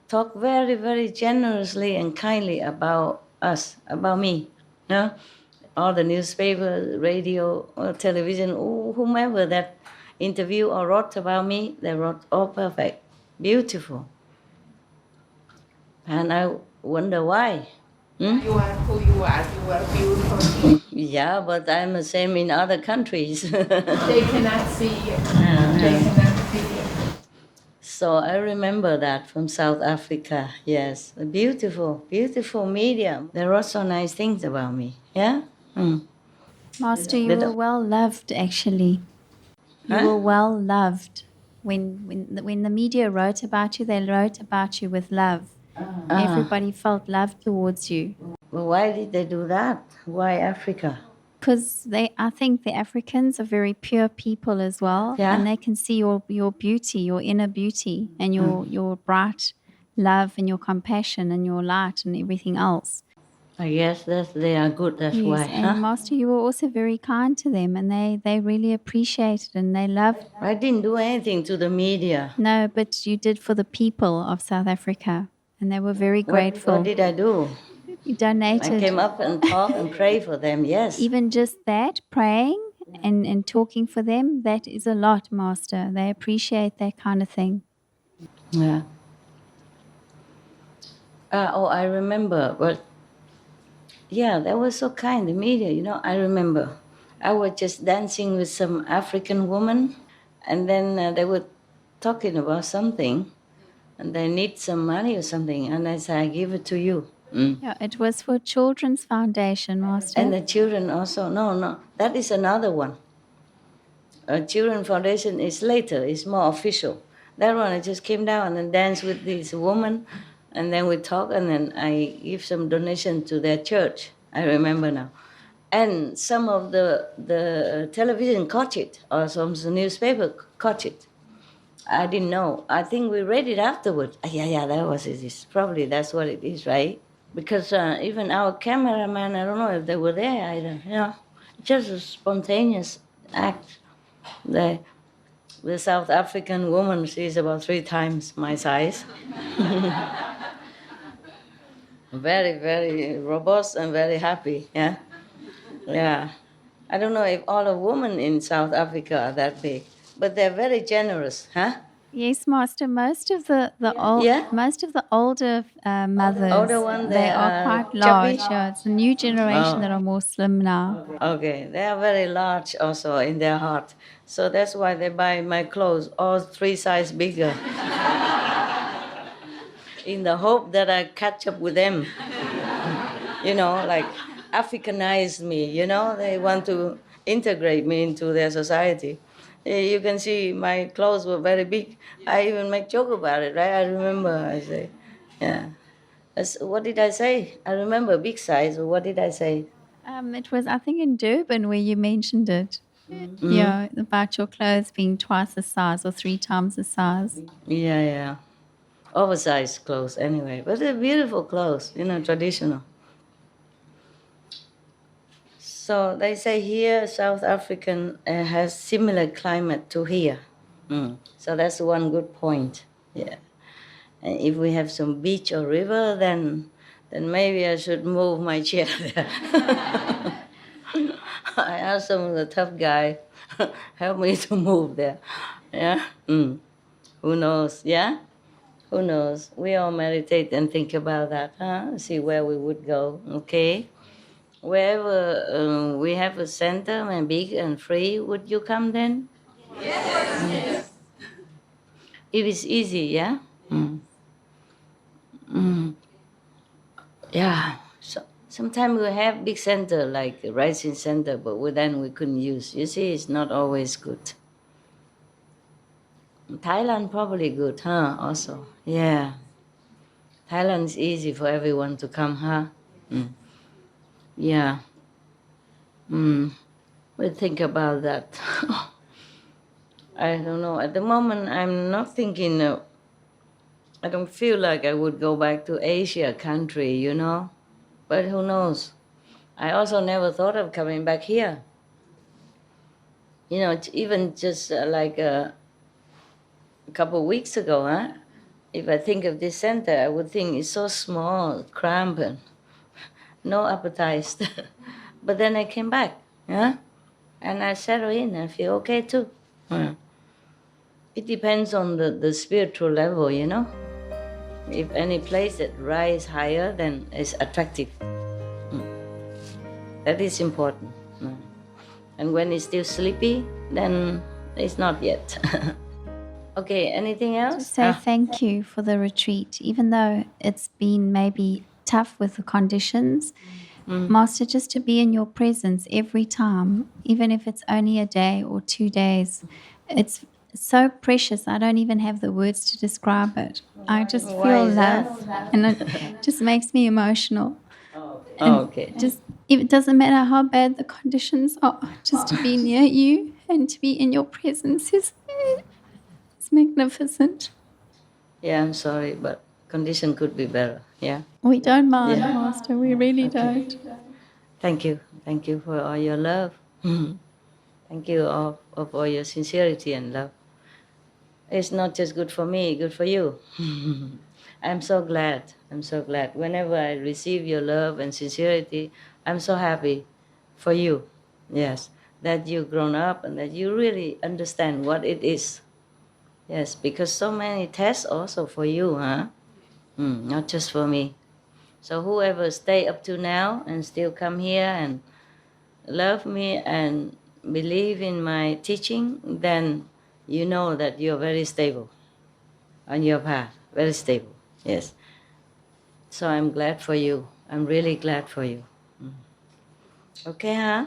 talk very, very generously and kindly about us, about me. All the newspapers, radio, or television, whomever that interview or wrote about me, they wrote all perfect, beautiful. And I wonder why. You are who you are. You are beautiful. Yeah, but I'm the same in other countries. They cannot see you. They cannot see you. So I remember that from South Africa, yes. A beautiful, beautiful media. They wrote so nice things about me, yeah? Master, you were well loved, actually. You were well loved. When the media wrote about you, they wrote about you with love. Everybody felt love towards you. Well, why did they do that? Why Africa? Because I think the Africans are very pure people as well, and they can see your beauty, your inner beauty, and your bright love and your compassion and your light and everything else. I guess they are good, that's why. And Master, you were also very kind to them, and they really appreciated and they loved. I didn't do anything to the media. No, but you did for the people of South Africa, and they were very grateful. What did I do? You donated. I came up and talked and prayed for them, yes. Even just that, praying and talking for them, that is a lot, Master. They appreciate that kind of thing. Yeah. I remember, but they were so kind, the media, I remember. I was just dancing with some African woman, and then they were talking about something, and they need some money or something, and I said, I give it to you. Yeah, it was for Children's Foundation, Master. And the children also, no, that is another one. Children's Foundation is later, it's more official. That one, I just came down and danced with this woman, and then we talk, and then I give some donation to their church. I remember now. And some of the television caught it, or some of the newspaper caught it. I didn't know. I think we read it afterwards. Yeah, that was it. Probably that's what it is, right? Because even our cameraman, I don't know if they were there either. Just a spontaneous act. The South African woman, she's about 3 times my size. Very, very robust and very happy, yeah. I don't know if all the women in South Africa are that big, but they're very generous, Yes, Master. Most of the Yeah? most of the older mothers, Older one, they they are are quite chubby? large. Yeah, it's the new generation Oh. that are more slim now. Okay, they are very large also in their heart. So that's why they buy my clothes all 3 sizes bigger. In the hope that I catch up with them. Like Africanize me, they want to integrate me into their society. You can see my clothes were very big. I even make joke about it, right? I remember I say, yeah. What did I say? I remember big size, or what did I say? It was, I think, in Durban where you mentioned it. Mm-hmm. Yeah, about your clothes being twice the size or 3 times the size. Yeah, yeah. Oversized clothes anyway. But they're beautiful clothes, traditional. So they say here South African has similar climate to here. So that's one good point. Yeah. And if we have some beach or river, then maybe I should move my chair there. I asked some of the tough guy help me to move there. Yeah. Who knows? Yeah. Who knows? We all meditate and think about that, huh? See where we would go. Okay. Wherever we have a center and big and free, would you come then? Yes. If it's easy, yeah? Yeah. So sometimes we have big center like a rising center, but then we couldn't use. You see, it's not always good. Thailand probably good, huh? Also, yeah. Thailand is easy for everyone to come, huh? Yeah. We'll think about that. I don't know. At the moment, I'm not thinking. I don't feel like I would go back to Asia country. But who knows? I also never thought of coming back here. Even just like a couple of weeks ago, huh? If I think of this center, I would think it's so small, cramped, and no appetite. But then I came back, yeah, and I settle in and feel okay too. Yeah. It depends on the spiritual level. If any place that rise higher, then it's attractive. That is important. And when it's still sleepy, then it's not yet. Okay, anything else? Just say thank you for the retreat, even though it's been maybe tough with the conditions. Master, just to be in your presence every time, even if it's only a day or 2 days, it's so precious. I don't even have the words to describe it. I just Why feel is love, and it just makes me emotional. And Okay. it doesn't matter how bad the conditions are, just to be near you and to be in your presence is magnificent. Yeah, I'm sorry, but condition could be better. Yeah. We don't mind, Yeah. Master. We really don't. Thank you. Thank you for all your love. Thank you of all your sincerity and love. It's not just good for me, good for you. I'm so glad. I'm so glad. Whenever I receive your love and sincerity, I'm so happy for you. Yes, that you've grown up and that you really understand what it is. Yes, because so many tests also for you, huh? Not just for me. So whoever stay up to now and still come here and love me and believe in my teaching, then you know that you're very stable on your path, very stable. Yes. So I'm glad for you. I'm really glad for you. Okay, huh?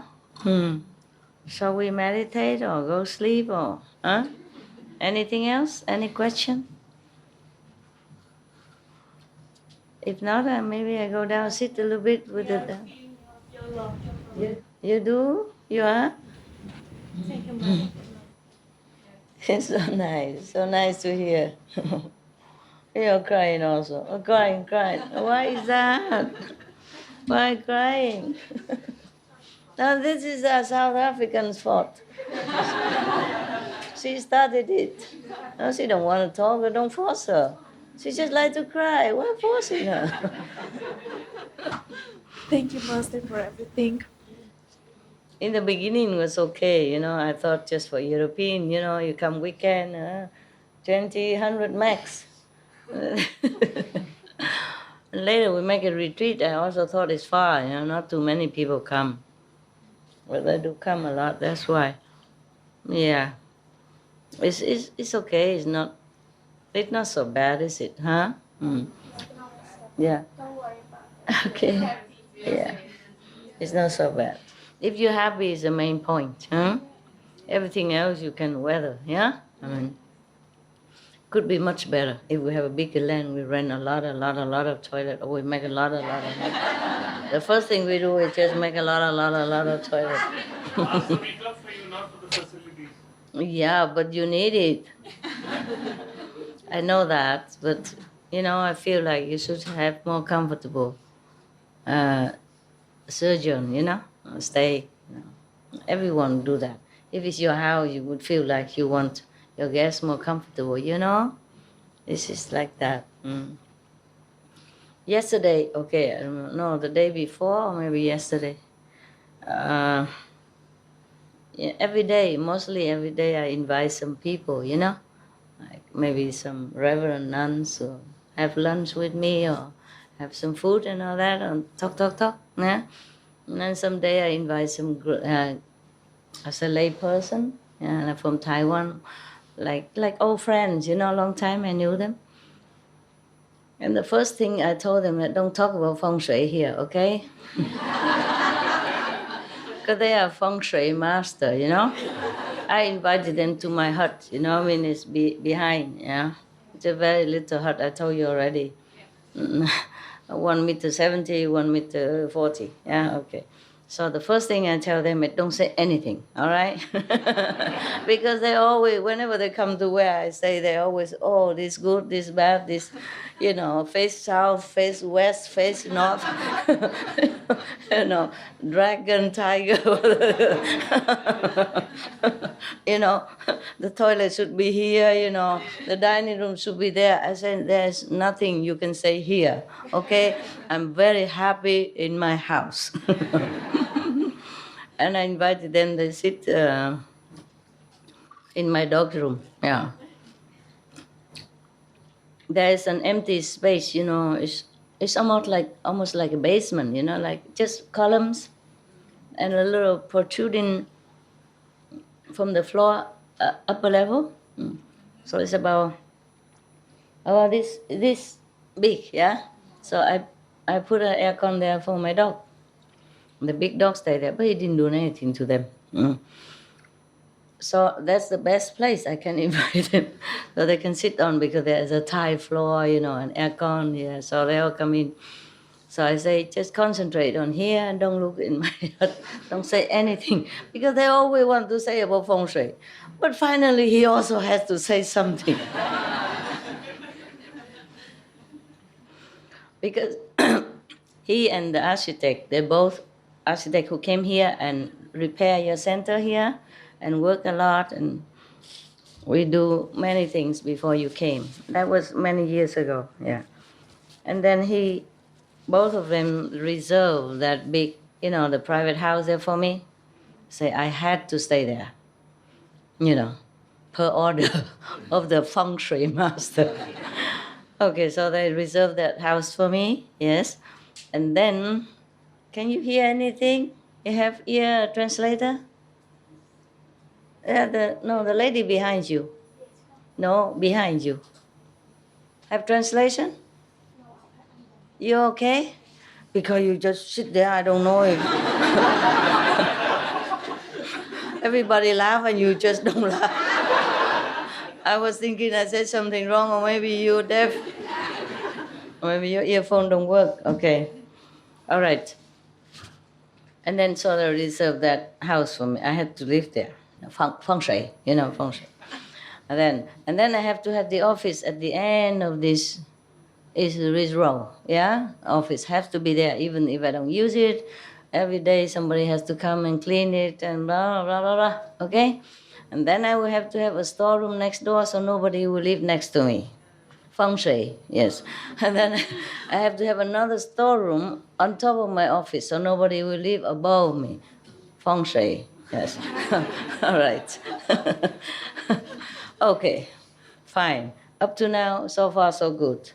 Shall we meditate or go sleep or huh? Anything else? Any question? If not, maybe I go down, sit a little bit with the. You do? You are? It's so nice. So nice to hear. You're crying also. Oh, crying. Why is that? Why crying? No, this is a South African's fault. She started it. No, she don't want to talk, but don't force her. She just like to cry. Why forcing her? Thank you, Master, for everything. In the beginning it was okay, I thought just for European, you come weekend, 20, 100 max. Later we make a retreat. I also thought it's far, not too many people come. But they do come a lot, that's why. Yeah. It's okay, it's not so bad, is it? Huh? Mm. Yeah. Don't worry about it. Okay. Yeah. It's not so bad. If you're happy is the main point, huh? Everything else you can weather, yeah? I mean, could be much better. If we have a bigger land, we rent a lot of toilet, or we make a lot of. The first thing we do is just make a lot of toilet. Ask the club for you, not for the facilities. Yeah, but you need it. I know that, but I feel like you should have more comfortable surgeon, stay. Everyone do that. If it's your house, you would feel like you want your guests more comfortable, This is like that. Mm. Yesterday, okay, I don't know, the day before or maybe yesterday. Yeah, mostly every day I invite some people, like maybe some reverend nuns or have lunch with me or have some food and all that and talk, yeah. And then someday I invite some as a lay person, yeah, from Taiwan, like old friends, long time I knew them. And the first thing I told them that don't talk about feng shui here, okay? Because they are feng shui master, I invited them to my hut, it's behind, yeah. It's a very little hut, I told you already. 1 meter 70, 1 meter 40, yeah, okay. So the first thing I tell them is don't say anything, all right? Because they always, whenever they come to where I stay, they always, oh, this good, this bad, this, face south, face west, face north, dragon, tiger, the toilet should be here, the dining room should be there. I said, there's nothing you can say here, okay? I'm very happy in my house. And I invited them to sit in my dog's room. Yeah. There is an empty space, it's almost like a basement, like just columns and a little protruding from the floor upper level. So it's about this big, yeah. So I put an aircon there for my dog. The big dog stayed there, but he didn't do anything to them. So that's the best place I can invite them, so they can sit on, because there's a tile floor, an aircon, yeah, so they all come in. So I say, just concentrate on here and don't look in my hut, don't say anything, because they always want to say about feng shui. But finally, he also has to say something. Because he and the architect, they're both architect who came here and repair your center here and work a lot, and we do many things before you came. That was many years ago, yeah. And then both of them reserved that big, the private house there for me. Say I had to stay there, per order of the feng shui master. Okay, so they reserved that house for me, yes. And then, can you hear anything? You have ear translator? Yeah, the lady behind you. No, behind you. Have translation? You okay? Because you just sit there, I don't know if... Everybody laugh and you just don't laugh. I was thinking I said something wrong, or maybe you're deaf. Or maybe your earphone don't work. Okay. All right. And then so they reserved that house for me. I had to live there. Feng shui, feng shui. And then I have to have the office at the end of this row, yeah? Office has to be there, even if I don't use it. Every day somebody has to come and clean it and blah, blah, blah, blah, okay? And then I will have to have a storeroom next door so nobody will live next to me. Feng shui, yes. And then I have to have another storeroom on top of my office so nobody will live above me. Feng shui, yes. All right. Okay. fine. Up to now, so far so good.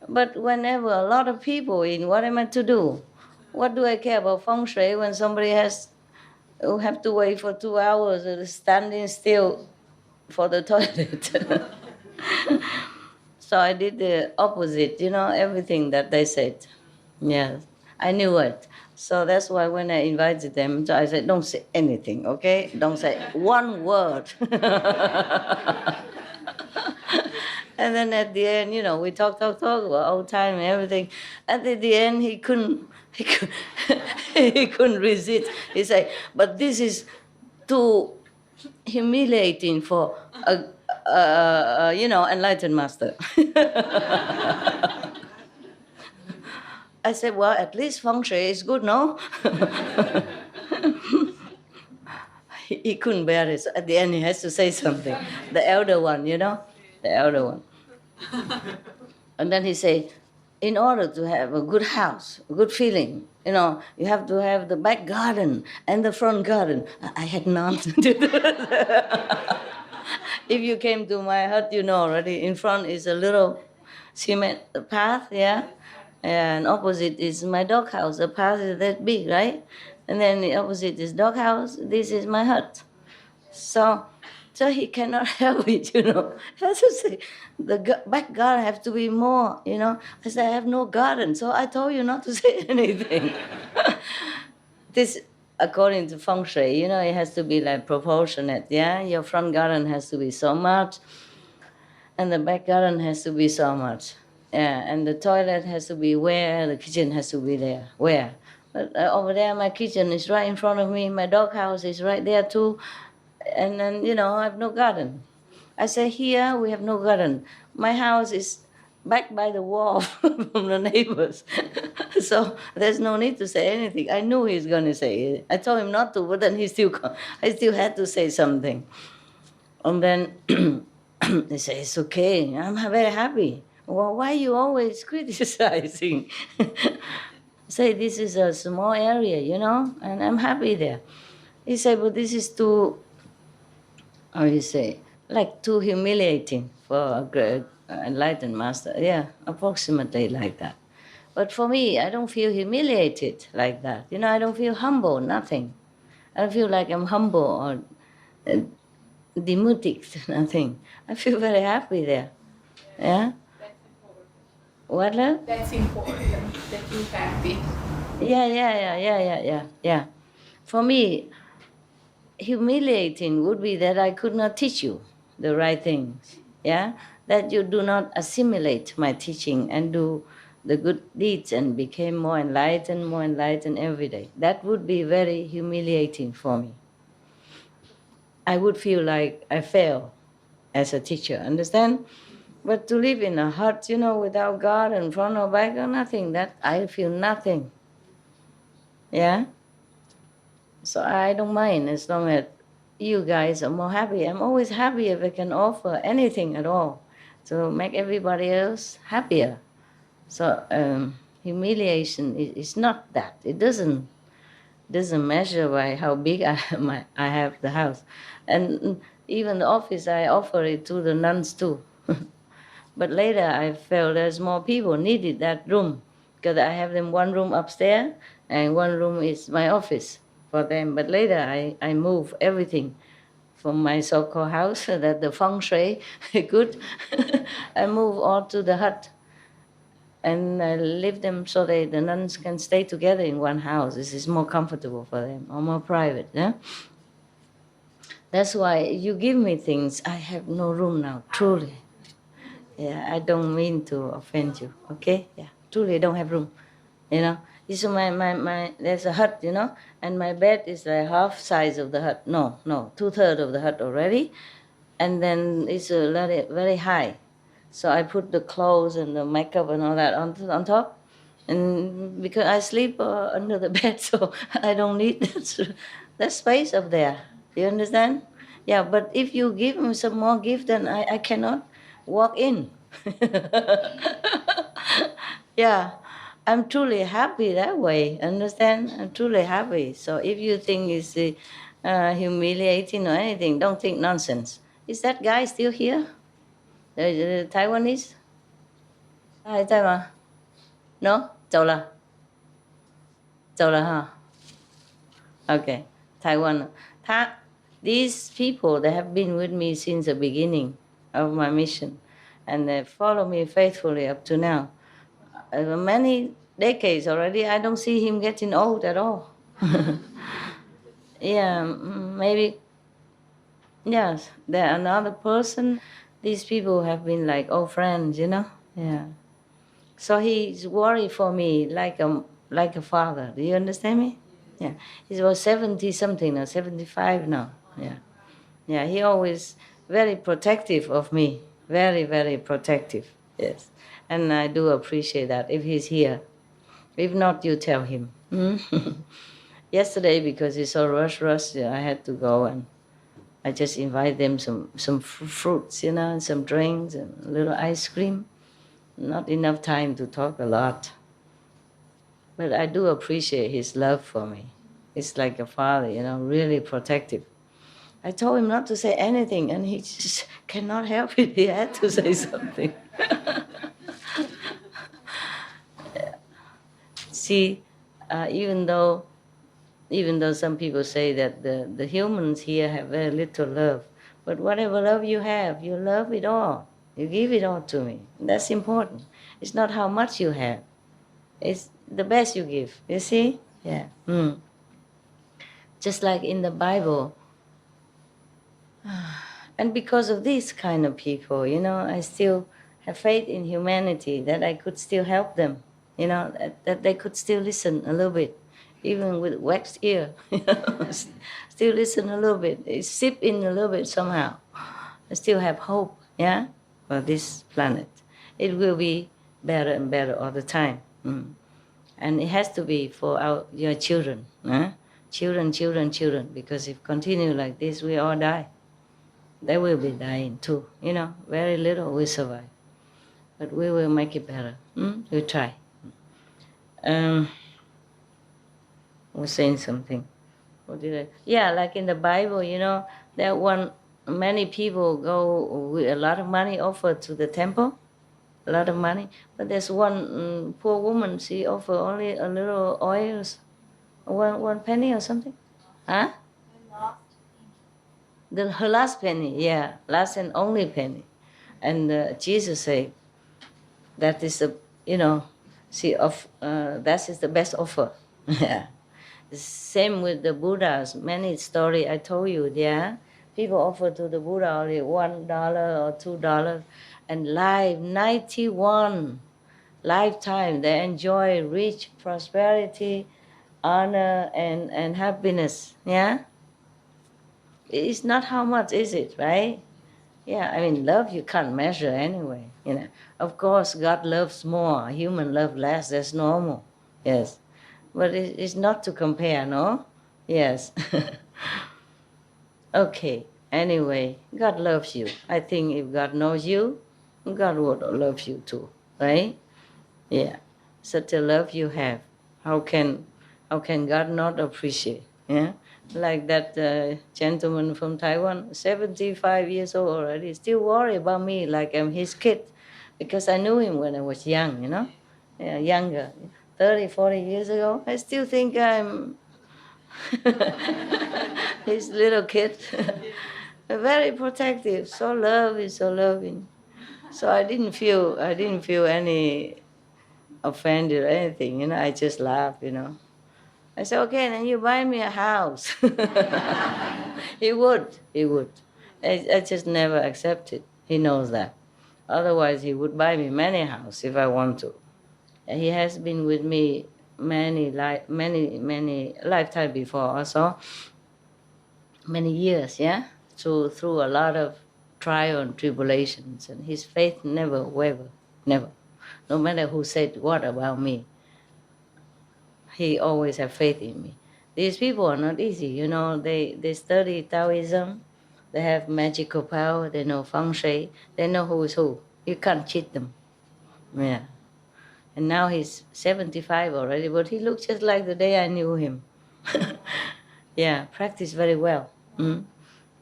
But whenever a lot of people in, what am I to do? What do I care about feng shui when somebody who have to wait for 2 hours or standing still for the toilet? So I did the opposite, everything that they said. Yes, I knew it. So that's why when I invited them, I said, don't say anything, okay? Don't say one word. And then at the end, we talk about old time and everything. And at the end, he couldn't he couldn't resist. He said, but this is too humiliating for enlightened master. I said, well, at least feng shui is good, no? He couldn't bear it. So at the end, he has to say something. The elder one, the elder one. And then he said, in order to have a good house, a good feeling, you have to have the back garden and the front garden. I had none to do that. If you came to my hut, you know already, in front is a little cement path, yeah? And opposite is my doghouse. The path is that big, right? And then the opposite is doghouse. This is my hut. So he cannot help it, He has to say, the back garden have to be more, I said, I have no garden, so I told you not to say anything. This, according to feng shui, it has to be like proportionate, yeah? Your front garden has to be so much, and the back garden has to be so much. Yeah, and the toilet has to be where, the kitchen has to be there, where. But over there, my kitchen is right in front of me, my doghouse is right there too, and then, I have no garden. I say, here we have no garden. My house is back by the wall from the neighbors. So there's no need to say anything. I knew he's going to say it. I told him not to, but then I still had to say something. And then they say, it's okay, I'm very happy. Well, why are you always criticizing? Say, this is a small area, and I'm happy there. He said, but this is too, how you say, like too humiliating for a great enlightened master. Yeah, approximately like that. But for me, I don't feel humiliated like that. I don't feel humble, nothing. I don't feel like I'm humble or demutic, nothing. I feel very happy there. Yeah? What, love? That's important that you happy. Yeah. For me, humiliating would be that I could not teach you the right things, yeah? That you do not assimilate my teaching and do the good deeds and became more enlightened every day. That would be very humiliating for me. I would feel like I fail as a teacher, understand? But to live in a hut, without God and front or back or nothing, that I feel nothing. Yeah? So I don't mind as long as you guys are more happy. I'm always happy if I can offer anything at all to make everybody else happier. So humiliation is not that. It doesn't measure by how big I have the house. And even the office, I offer it to the nuns too. But later I felt there's more people needed that room because I have them one room upstairs and one room is my office for them. But later I move everything from my so-called house so that the feng shui good. I move all to the hut and I leave them so the nuns can stay together in one house. This is more comfortable for them or more private. Yeah? That's why you give me things. I have no room now, truly. Yeah, I don't mean to offend you, okay? Yeah, truly I don't have room, So my there's a hut, and my bed is like half size of the hut. No, 2/3 of the hut already, and then it's very, very high. So I put the clothes and the makeup and all that on top, and because I sleep under the bed, so I don't need that space up there. You understand? Yeah, but if you give me some more gift, then I cannot walk in. Yeah, I'm truly happy that way, understand? I'm truly happy. So if you think it's humiliating or anything, don't think nonsense. Is that guy still here? The Taiwanese? Hai Taiwan? No? 走了哈 Okay, Taiwan. These people, they have been with me since the beginning of my mission, and they follow me faithfully up to now. Many decades already, I don't see him getting old at all. Yeah, maybe, yes, there another person. These people have been like old friends, Yeah. So he's worried for me like a father. Do you understand me? Yeah. He's about 70 something now, 75 now. Yeah. Yeah, he always very protective of me. Very, very protective. Yes. And I do appreciate that if he's here. If not, you tell him. Yesterday, because it's so rush, I had to go and I just invite them some fruits, and some drinks and a little ice cream. Not enough time to talk a lot. But I do appreciate his love for me. It's like a father, really protective. I told him not to say anything, and he just cannot help it. He had to say something. See, even though some people say that the humans here have very little love, but whatever love you have, you love it all. You give it all to me. That's important. It's not how much you have. It's the best you give. You see? Yeah. Just like in the Bible. And because of these kind of people, I still have faith in humanity, that I could still help them, that they could still listen a little bit, even with waxed ear, still listen a little bit, sip in a little bit somehow. I still have hope, for this planet. It will be better and better all the time. And it has to be for your children, children, because if continue like this, we all die. They will be dying too, very little will survive. But we will make it better. We'll try. I was saying something. What did I? Yeah, like in the Bible, many people go with a lot of money offered to the temple, a lot of money. But there's one poor woman, she offered only a little oil, one penny or something. Huh? Her last penny, yeah, last and only penny. And Jesus said, that is that is the best offer. Yeah. Same with the Buddhas. Many story I told you, yeah. People offer to the Buddha only $1 or $2, and 91 lifetime they enjoy rich prosperity, honor, and happiness. Yeah. It's not how much, is it, right? Yeah, love you can't measure anyway. Of course, God loves more, human love less. That's normal. Yes, but it's not to compare, no? Yes. Okay. Anyway, God loves you. I think if God knows you, God would love you too, right? Yeah. Such a love you have. How can God not appreciate? Yeah. Like that gentleman from Taiwan, 75 years old already, still worry about me like I'm his kid, because I knew him when I was young, younger, 30, 40 years ago. I still think I'm his little kid. Very protective, so loving. So I didn't feel any offended or anything, I just laughed, I said, okay, then you buy me a house. He would. I just never accepted. He knows that. Otherwise, he would buy me many houses if I want to. And he has been with me many lifetime before also. Many years, yeah? Through a lot of trial and tribulations. And his faith never wavered, never. No matter who said what about me, he always have faith in me. These people are not easy, they study Taoism, they have magical power, they know feng shui, they know who is who. You can't cheat them. Yeah. And now he's 75 already, but he looks just like the day I knew him. Yeah, practice very well.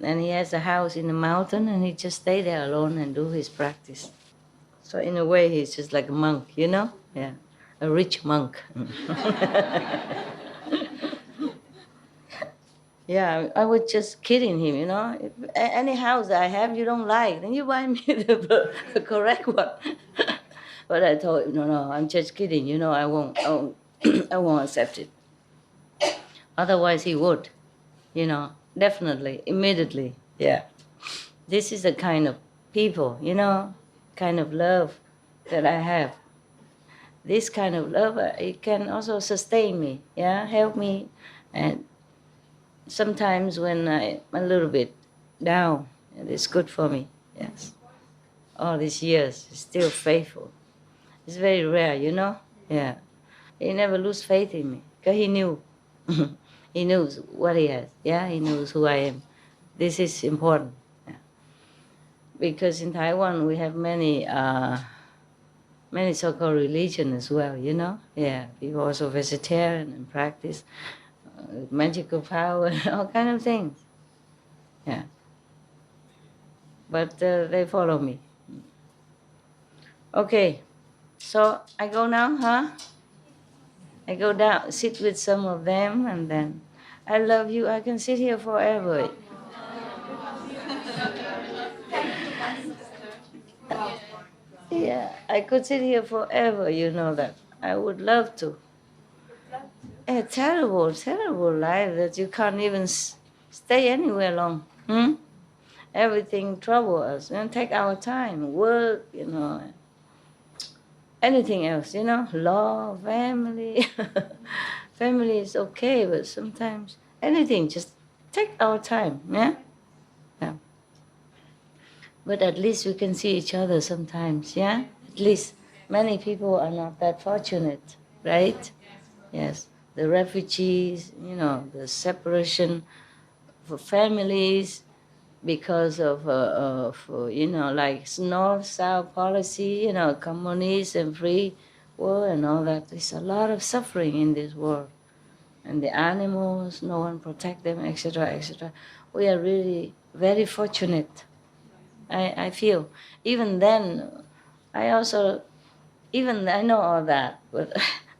And he has a house in the mountain, and he just stay there alone and do his practice. So in a way, he's just like a monk, you know? Yeah, a rich monk. Yeah, I was just kidding him, you know. If any house that I have you don't like, then you buy me the correct one. But I told him, no, I'm just kidding, you know. I won't I won't accept it. Otherwise, he would, you know, definitely, immediately. Yeah, this is the kind of people, you know, kind of love that I have. This kind of love, it can also sustain me, yeah, help me, and sometimes when I'm a little bit down, it's good for me. Yes, all these years, he's still faithful. It's very rare, you know. Yeah, he never lose faith in me because he knew, he knows what he has. Yeah, he knows who I am. This is important. Yeah. Because in Taiwan we have many so-called religion as well. You know. Yeah, people also vegetarian and practice magical power, all kind of things. Yeah. But they follow me. Okay, so I go now, huh? I go down, sit with some of them, and then I love you. I can sit here forever. Yeah, I could sit here forever, you know that. I would love to. A terrible, terrible life that you can't even stay anywhere long. Hmm? Everything trouble us and take our time, work, you know, anything else, you know, law, family. Family is okay, but sometimes anything, just take our time, yeah? Yeah. But at least we can see each other sometimes, yeah? At least many people are not that fortunate, right? Yes. The refugees, you know, the separation for families because of you know, like north-south policy, you know, communist and free world and all that. There's a lot of suffering in this world. And the animals, no one protect them, etc., etc. We are really very fortunate. I feel. Even then, I know all that, but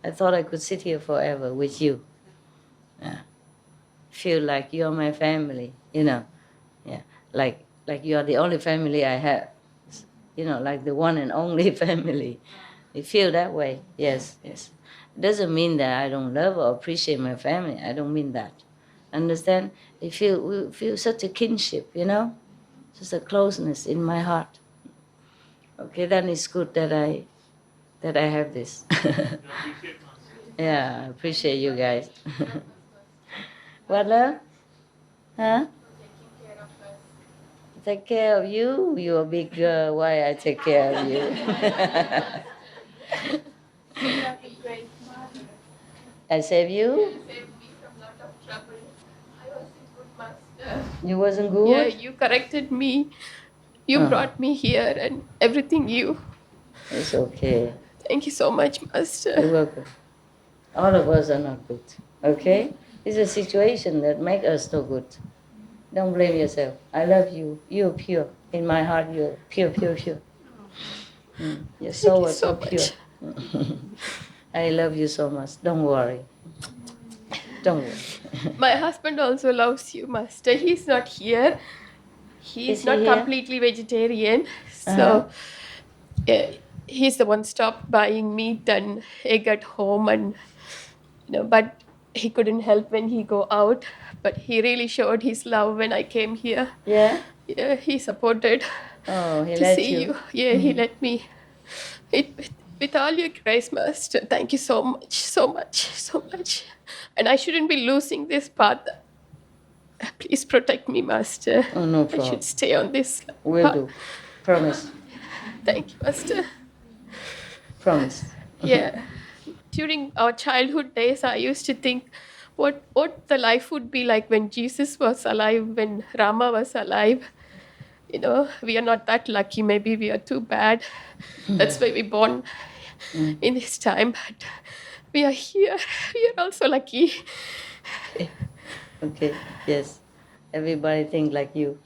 I thought I could sit here forever with you. Yeah. Feel like you're my family, you know. Yeah. Like you're the only family I have. You know, like the one and only family. You feel that way. Yes, yes. It doesn't mean that I don't love or appreciate my family. I don't mean that. Understand? We feel such a kinship, you know? Just a closeness in my heart. Okay, then it's good that I have this. Yeah, I appreciate you guys. What, love? Huh? Take care of you? You're a big girl. Why I take care of you? I save you? You saved me from a lot of trouble. I wasn't good, Master. You wasn't good? Yeah, you corrected me. You brought me here and everything you. It's okay. Thank you so much, Master. You're welcome. All of us are not good. Okay? It's a situation that makes us no good. Don't blame yourself. I love you. You're pure. In my heart, you're pure, pure, pure. Your soul is so pure. I love you so much. Don't worry. Don't worry. My husband also loves you, Master. He's not here. He's Is he not here? completely vegetarian. So he's the one stopped buying meat and egg at home, and you know, but he couldn't help when he go out. But he really showed his love when I came here. Yeah? Yeah, he supported Oh, he to let see you. Yeah, he let me. With all your grace, Master, thank you so much, so much, so much. And I shouldn't be losing this path. Please protect me, Master. Oh, no I problem. should stay on this Will path. do. Promise. Thank you, Master. Promise. Yeah. During our childhood days, I used to think what the life would be like when Jesus was alive, when Rama was alive. You know, we are not that lucky. Maybe we are too bad. That's why we born in this time. But we are here. We are also lucky. Okay, yes. Everybody think like you.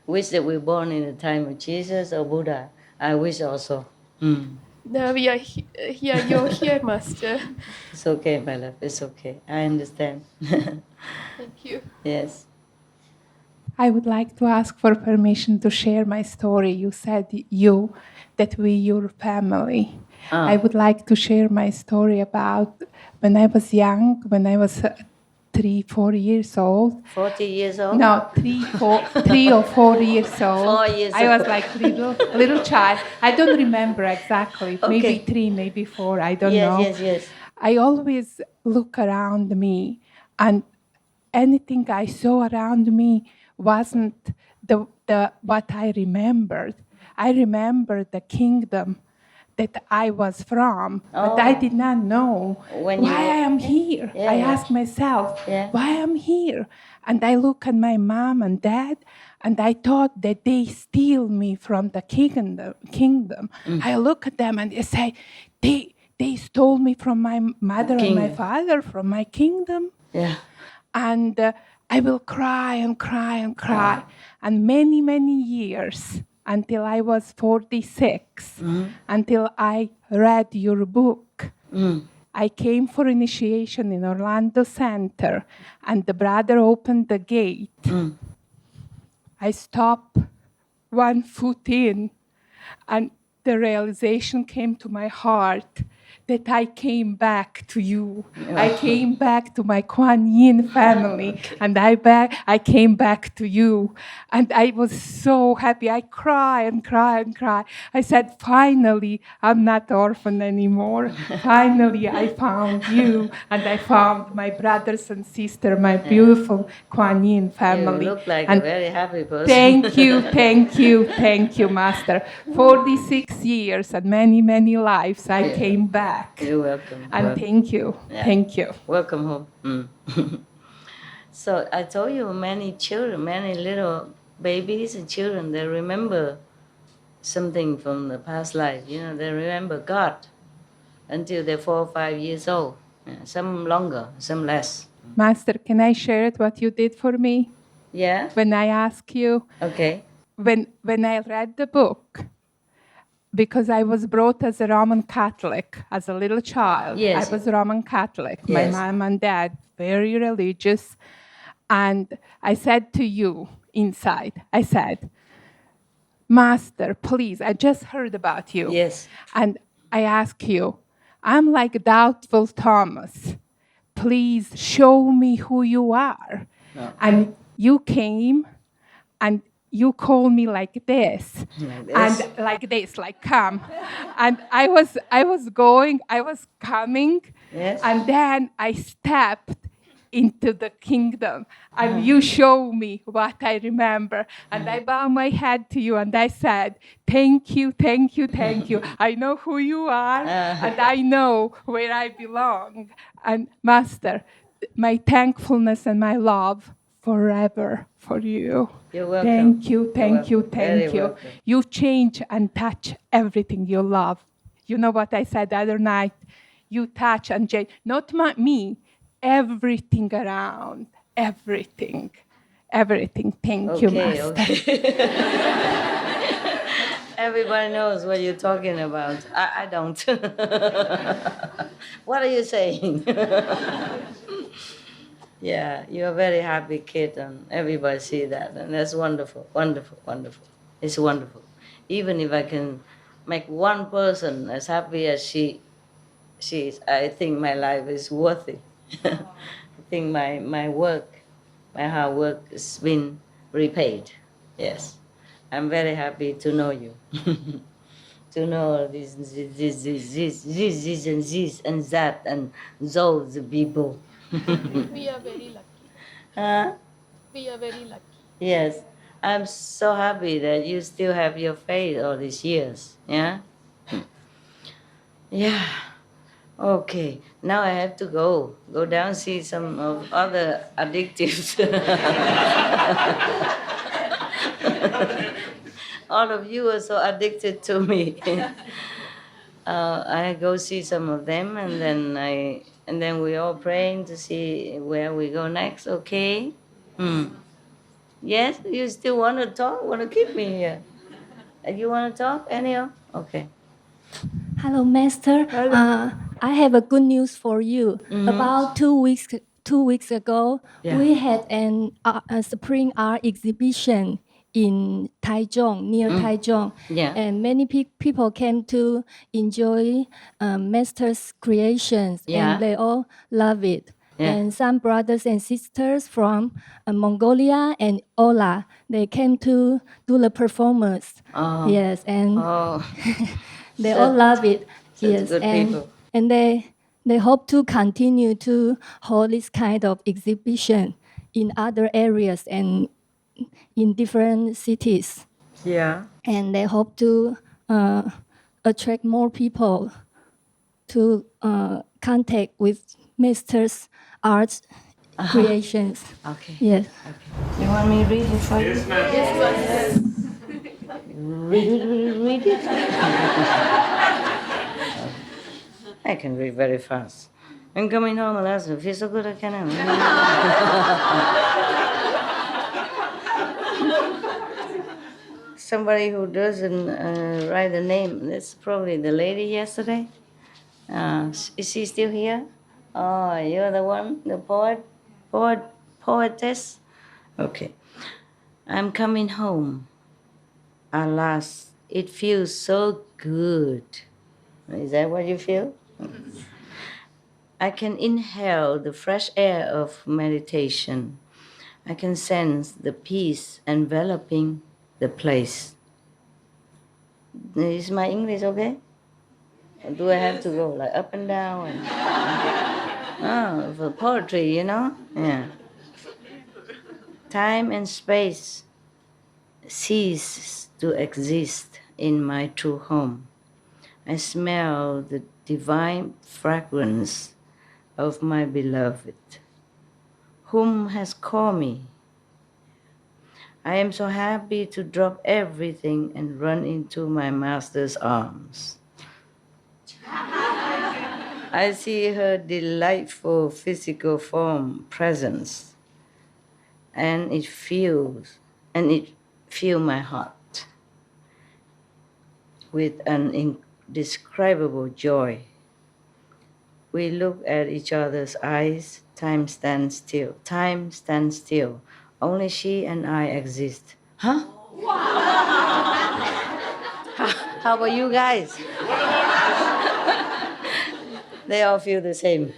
Wish that we were born in the time of Jesus or Buddha. I wish also. Now we are here, you're here, Master. It's okay, my love. It's okay. I understand. Thank you. Yes. I would like to ask for permission to share my story. You said that we your family. I would like to share my story about when I was young, when I was 3-4 years old. 40 years old? No, 3 or 4 years old. 4 years I was old. like little child. I don't remember exactly. Okay. Maybe 3, maybe 4. I don't know. Yes. I always look around me, and anything I saw around me wasn't the what I remembered. I remembered the kingdom that I was from, but I did not know When why you- I am here. Yeah, I yeah. asked myself, Yeah. why I'm here? And I look at my mom and dad, and I thought that they steal me from the kingdom. I look at them and I say, they stole me from my mother and my Kingdom. father, from my kingdom. Yeah. And I will cry and cry and cry. And many, many years until I was 46, until I read your book. I came for initiation in Orlando Center, and the brother opened the gate. I stopped 1 foot in, and the realization came to my heart that I came back to you. I came back to my Kuan Yin family, and I came back to you. And I was so happy. I cried and cried and cried. I said, finally, I'm not orphan anymore. Finally, I found you, and I found my brothers and sisters, my beautiful Kuan Yin family. You look like And a very happy person. Thank you, Master. 46 years and many, many lives, I came back. You're welcome. And Welcome. thank you. Yeah. Thank you. Welcome home. So I told you many children, many little babies and children, they remember something from the past life. You know, they remember God until they're 4 or 5 years old. Yeah, some longer, some less. Master, can I share it what you did for me? Yeah? When I ask you, Okay. when I read the book, because I was brought as a Roman Catholic as a little child. Yes. I was Roman Catholic. My Yes. mom and dad, very religious. And I said to you inside, I said, Master, please, I just heard about you. Yes. And I ask you, I'm like doubtful Thomas. Please show me who you are. No. And you came and you called me like this. Like this? And like this, like come. And I was coming, Yes. and then I stepped into the kingdom, and you show me what I remember. And I bow my head to you, and I said, thank you. I know who you are, and I know where I belong. And Master, my thankfulness and my love forever for you. You're welcome. Thank you. Very welcome. You change and touch everything you love. You know what I said the other night? You touch and change, not me, everything around, everything. Thank you, Master. Okay. Everybody knows what you're talking about. I don't. What are you saying? Yeah, you're a very happy kid, and everybody see that, and that's wonderful. It's wonderful. Even if I can make one person as happy as she is, I think my life is worth it. I think my work, my hard work has been repaid. Yes, I'm very happy to know you. To know this and that and those people. We are very lucky. Huh? We are very lucky. Yes, I'm so happy that you still have your faith all these years. Yeah? Yeah. Okay, now I have to go down see some of other addictives. All of you are so addicted to me. I go see some of them, and then we all praying to see where we go next. Okay. Yes? You still want to talk? Want to keep me here? You want to talk, anyhow? Okay. Hello, Master. I have a good news for you. About 2 weeks ago, we had a spring art exhibition in Taichung, near Taichung, Yeah. and many people came to enjoy Master's creations, Yeah. and they all love it. Yeah. And some brothers and sisters from Mongolia and Ola, they came to do the performance. Oh. Yes, and Oh. they all love it. Such Yes, good people. and they hope to continue to hold this kind of exhibition in other areas and in different cities. Yeah. And they hope to attract more people to contact with Master's art creations. Okay. Yes. You want me to read it for you? Yes, ma'am. Read it. I can read very fast. I'm coming home, alas, I feel so good I can. Somebody who doesn't write the name, that's probably the lady yesterday. Is she still here? Oh, you're the one, the poetess? Okay. I'm coming home. Alas, it feels so good. Is that what you feel? I can inhale the fresh air of meditation. I can sense the peace enveloping the place. Is my English okay? Or do I have to go like up and down? For poetry, you know? Yeah. Time and space cease to exist in my true home. I smell the divine fragrance of my beloved, whom has called me. I am so happy to drop everything and run into my master's arms. I see her delightful physical form presence, and it fills my heart with an indescribable joy. We look at each other's eyes. Time stands still. Time stands still. Only she and I exist. Huh? How about you guys? They all feel the same.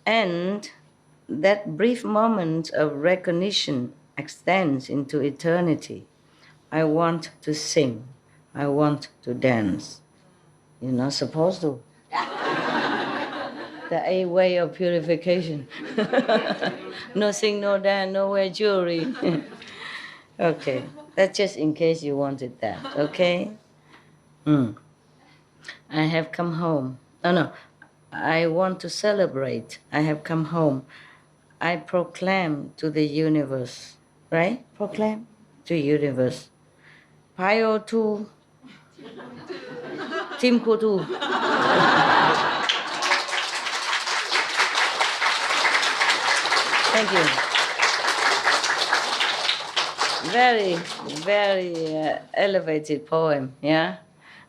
And that brief moment of recognition extends into eternity. I want to sing. I want to dance. You're not supposed to. The 8 way of purification. No sing, no dance, no wear jewelry. Okay, that's just in case you wanted that, okay? I have come home. Oh no, I want to celebrate. I have come home. I proclaim to the universe, right? Proclaim to universe. Pio tu, Timku tu. Thank you. Very, very elevated poem, yeah?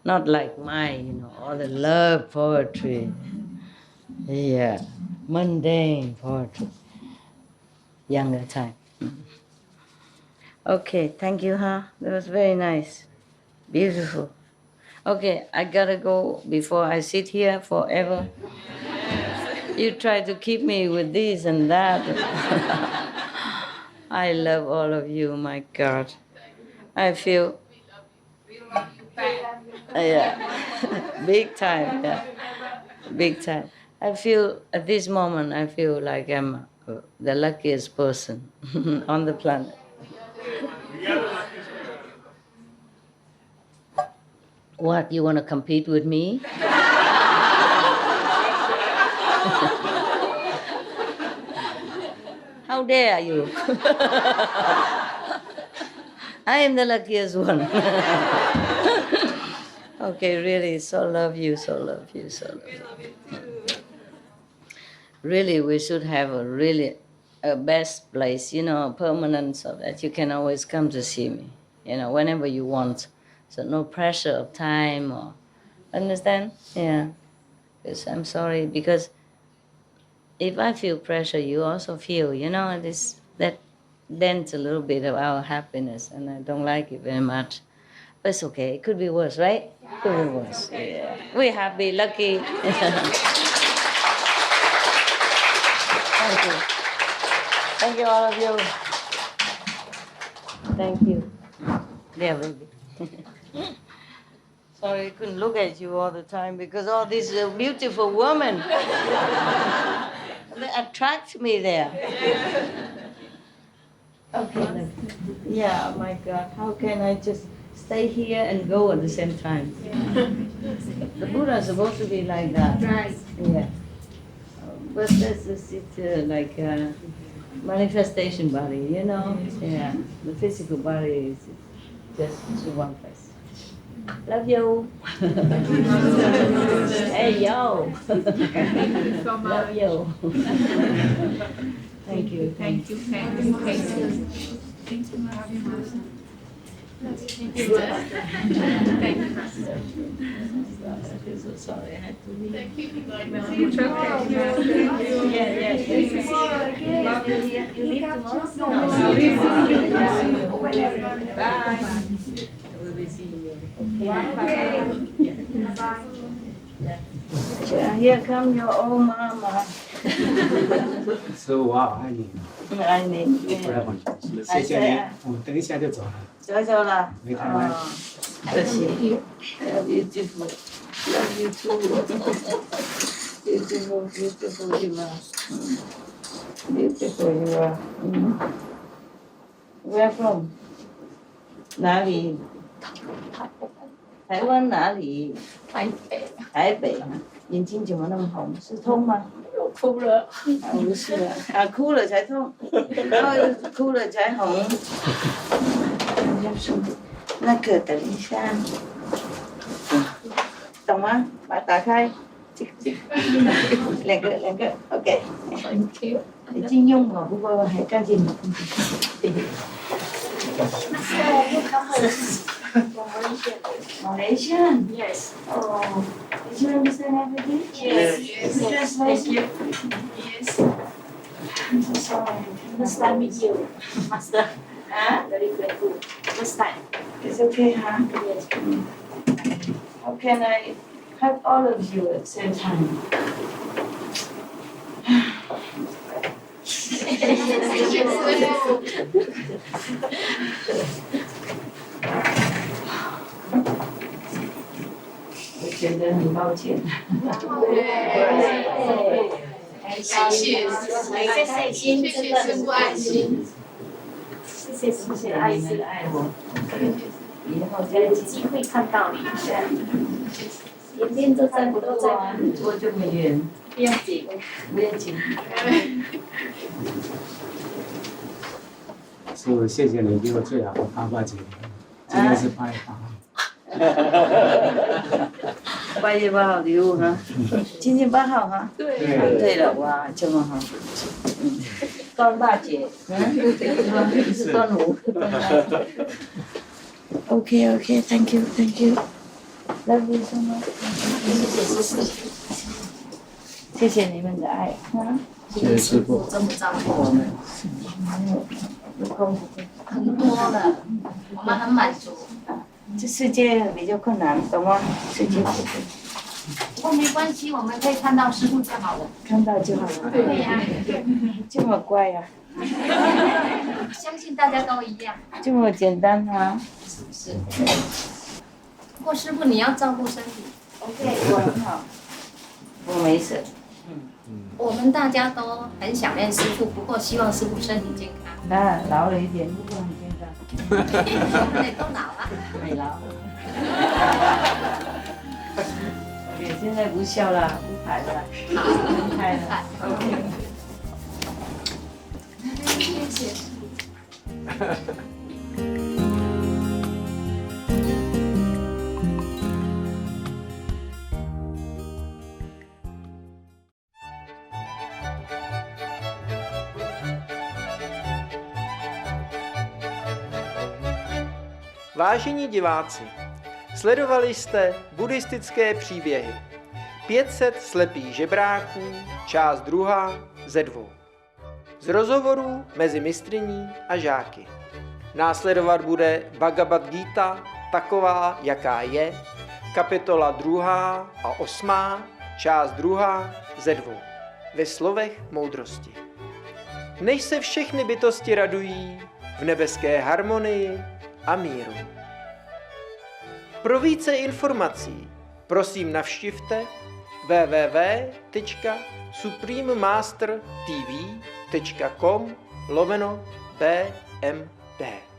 Not like mine, all the love poetry. Yeah, mundane poetry. Younger time. Okay, thank you, huh? That was very nice. Beautiful. Okay, I gotta go before I sit here forever. You try to keep me with this and that. I love all of you, my God. I feel... yeah, big time, yeah. Big time. I feel, at this moment, I feel like I'm the luckiest person on the planet. What, you want to compete with me? How dare you? I am the luckiest one. Okay, really, so love you, so love you, so love you. really we should have a best place, permanent, so that you can always come to see me, whenever you want. So no pressure of time or, understand? Yeah. Because I'm sorry, because if I feel pressure, you also feel, that dents a little bit of our happiness, and I don't like it very much. But it's okay. It could be worse, right? Could be worse. Yeah. We're happy, lucky. Thank you. Thank you, all of you. Thank you. Yeah, baby. Sorry, I couldn't look at you all the time because all these beautiful women, they attract me there. Okay. Yeah, oh my God. How can I just stay here and go at the same time? The Buddha is supposed to be like that. Right. Yeah. But this is like a manifestation body, Yeah. The physical body is just one place. Love you. Hey, yo. Thank you so much. Love you. Thank you. Thank you. Thank you. Thank you. Thank you, Master. Thank you, Master. I'm so sorry I had to leave. Thank you. It's okay. Yeah. Love you. You leave tomorrow? No. Bye. We'll be seeing you. Okay. Here come your old mama. So wow，爱你，爱你。回来玩，谢谢你，我等一下就走了。走了。回台湾。可惜。Beautiful. Love you too. Beautiful you are. Beautiful you are. Where from? 哪里？台湾哪里？台北。眼睛怎么那么红？是痛吗？我哭了。不是啊，哭了才痛，然后哭了才红。那个等一下，懂吗？把它打开，两个 ，OK。已经用了，不过还干净。Malaysian? Yes. Oh, did you understand everything? Yes. Translation? Yes. I'm so sorry. First time meet you, Master. Very grateful. First time. It's okay, huh? Yes. How can I help all of you at the same time? 我觉得很抱歉。谢谢师父爱心。谢谢爱你们爱我，以后再有机会看到你，天天都在做这么远，不要紧。不要紧。师傅，谢谢你给我最好的爸爸节，今天是拜访。8月8号礼物哈，今天8号哈。对。对了，哇，这么好。端大姐，是端午。Okay, thank you. Love you so much. 谢谢你们的爱，谢谢师傅。这么照顾我们，很多了，我们很满足。这世界比较困难，懂吗？世界。不过没关系，我们可以看到师父就好了。看到就好了。对呀。这么乖呀。相信大家都一样。这么简单啊。是。不过师父你要照顾身体。OK， 我很好，我没事。我们大家都很想念师父，不过希望师父身体健康。啊，老了一点，不过很健康。我们也都老了。没老。现在不笑了，不拍了，不拍了。OK。谢谢师父。Vážení diváci, sledovali jste buddhistické příběhy 500 slepých žebráků, část 2 ze 2. Z rozhovorů mezi mistryní a žáky. Následovat bude Bhagavad Gita, taková, jaká je, kapitola 2. a 8. část 2 ze 2. Ve slovech moudrosti. Než se všechny bytosti radují v nebeské harmonii a míru. Pro více informací prosím navštivte www.suprememastertv.com/BMD.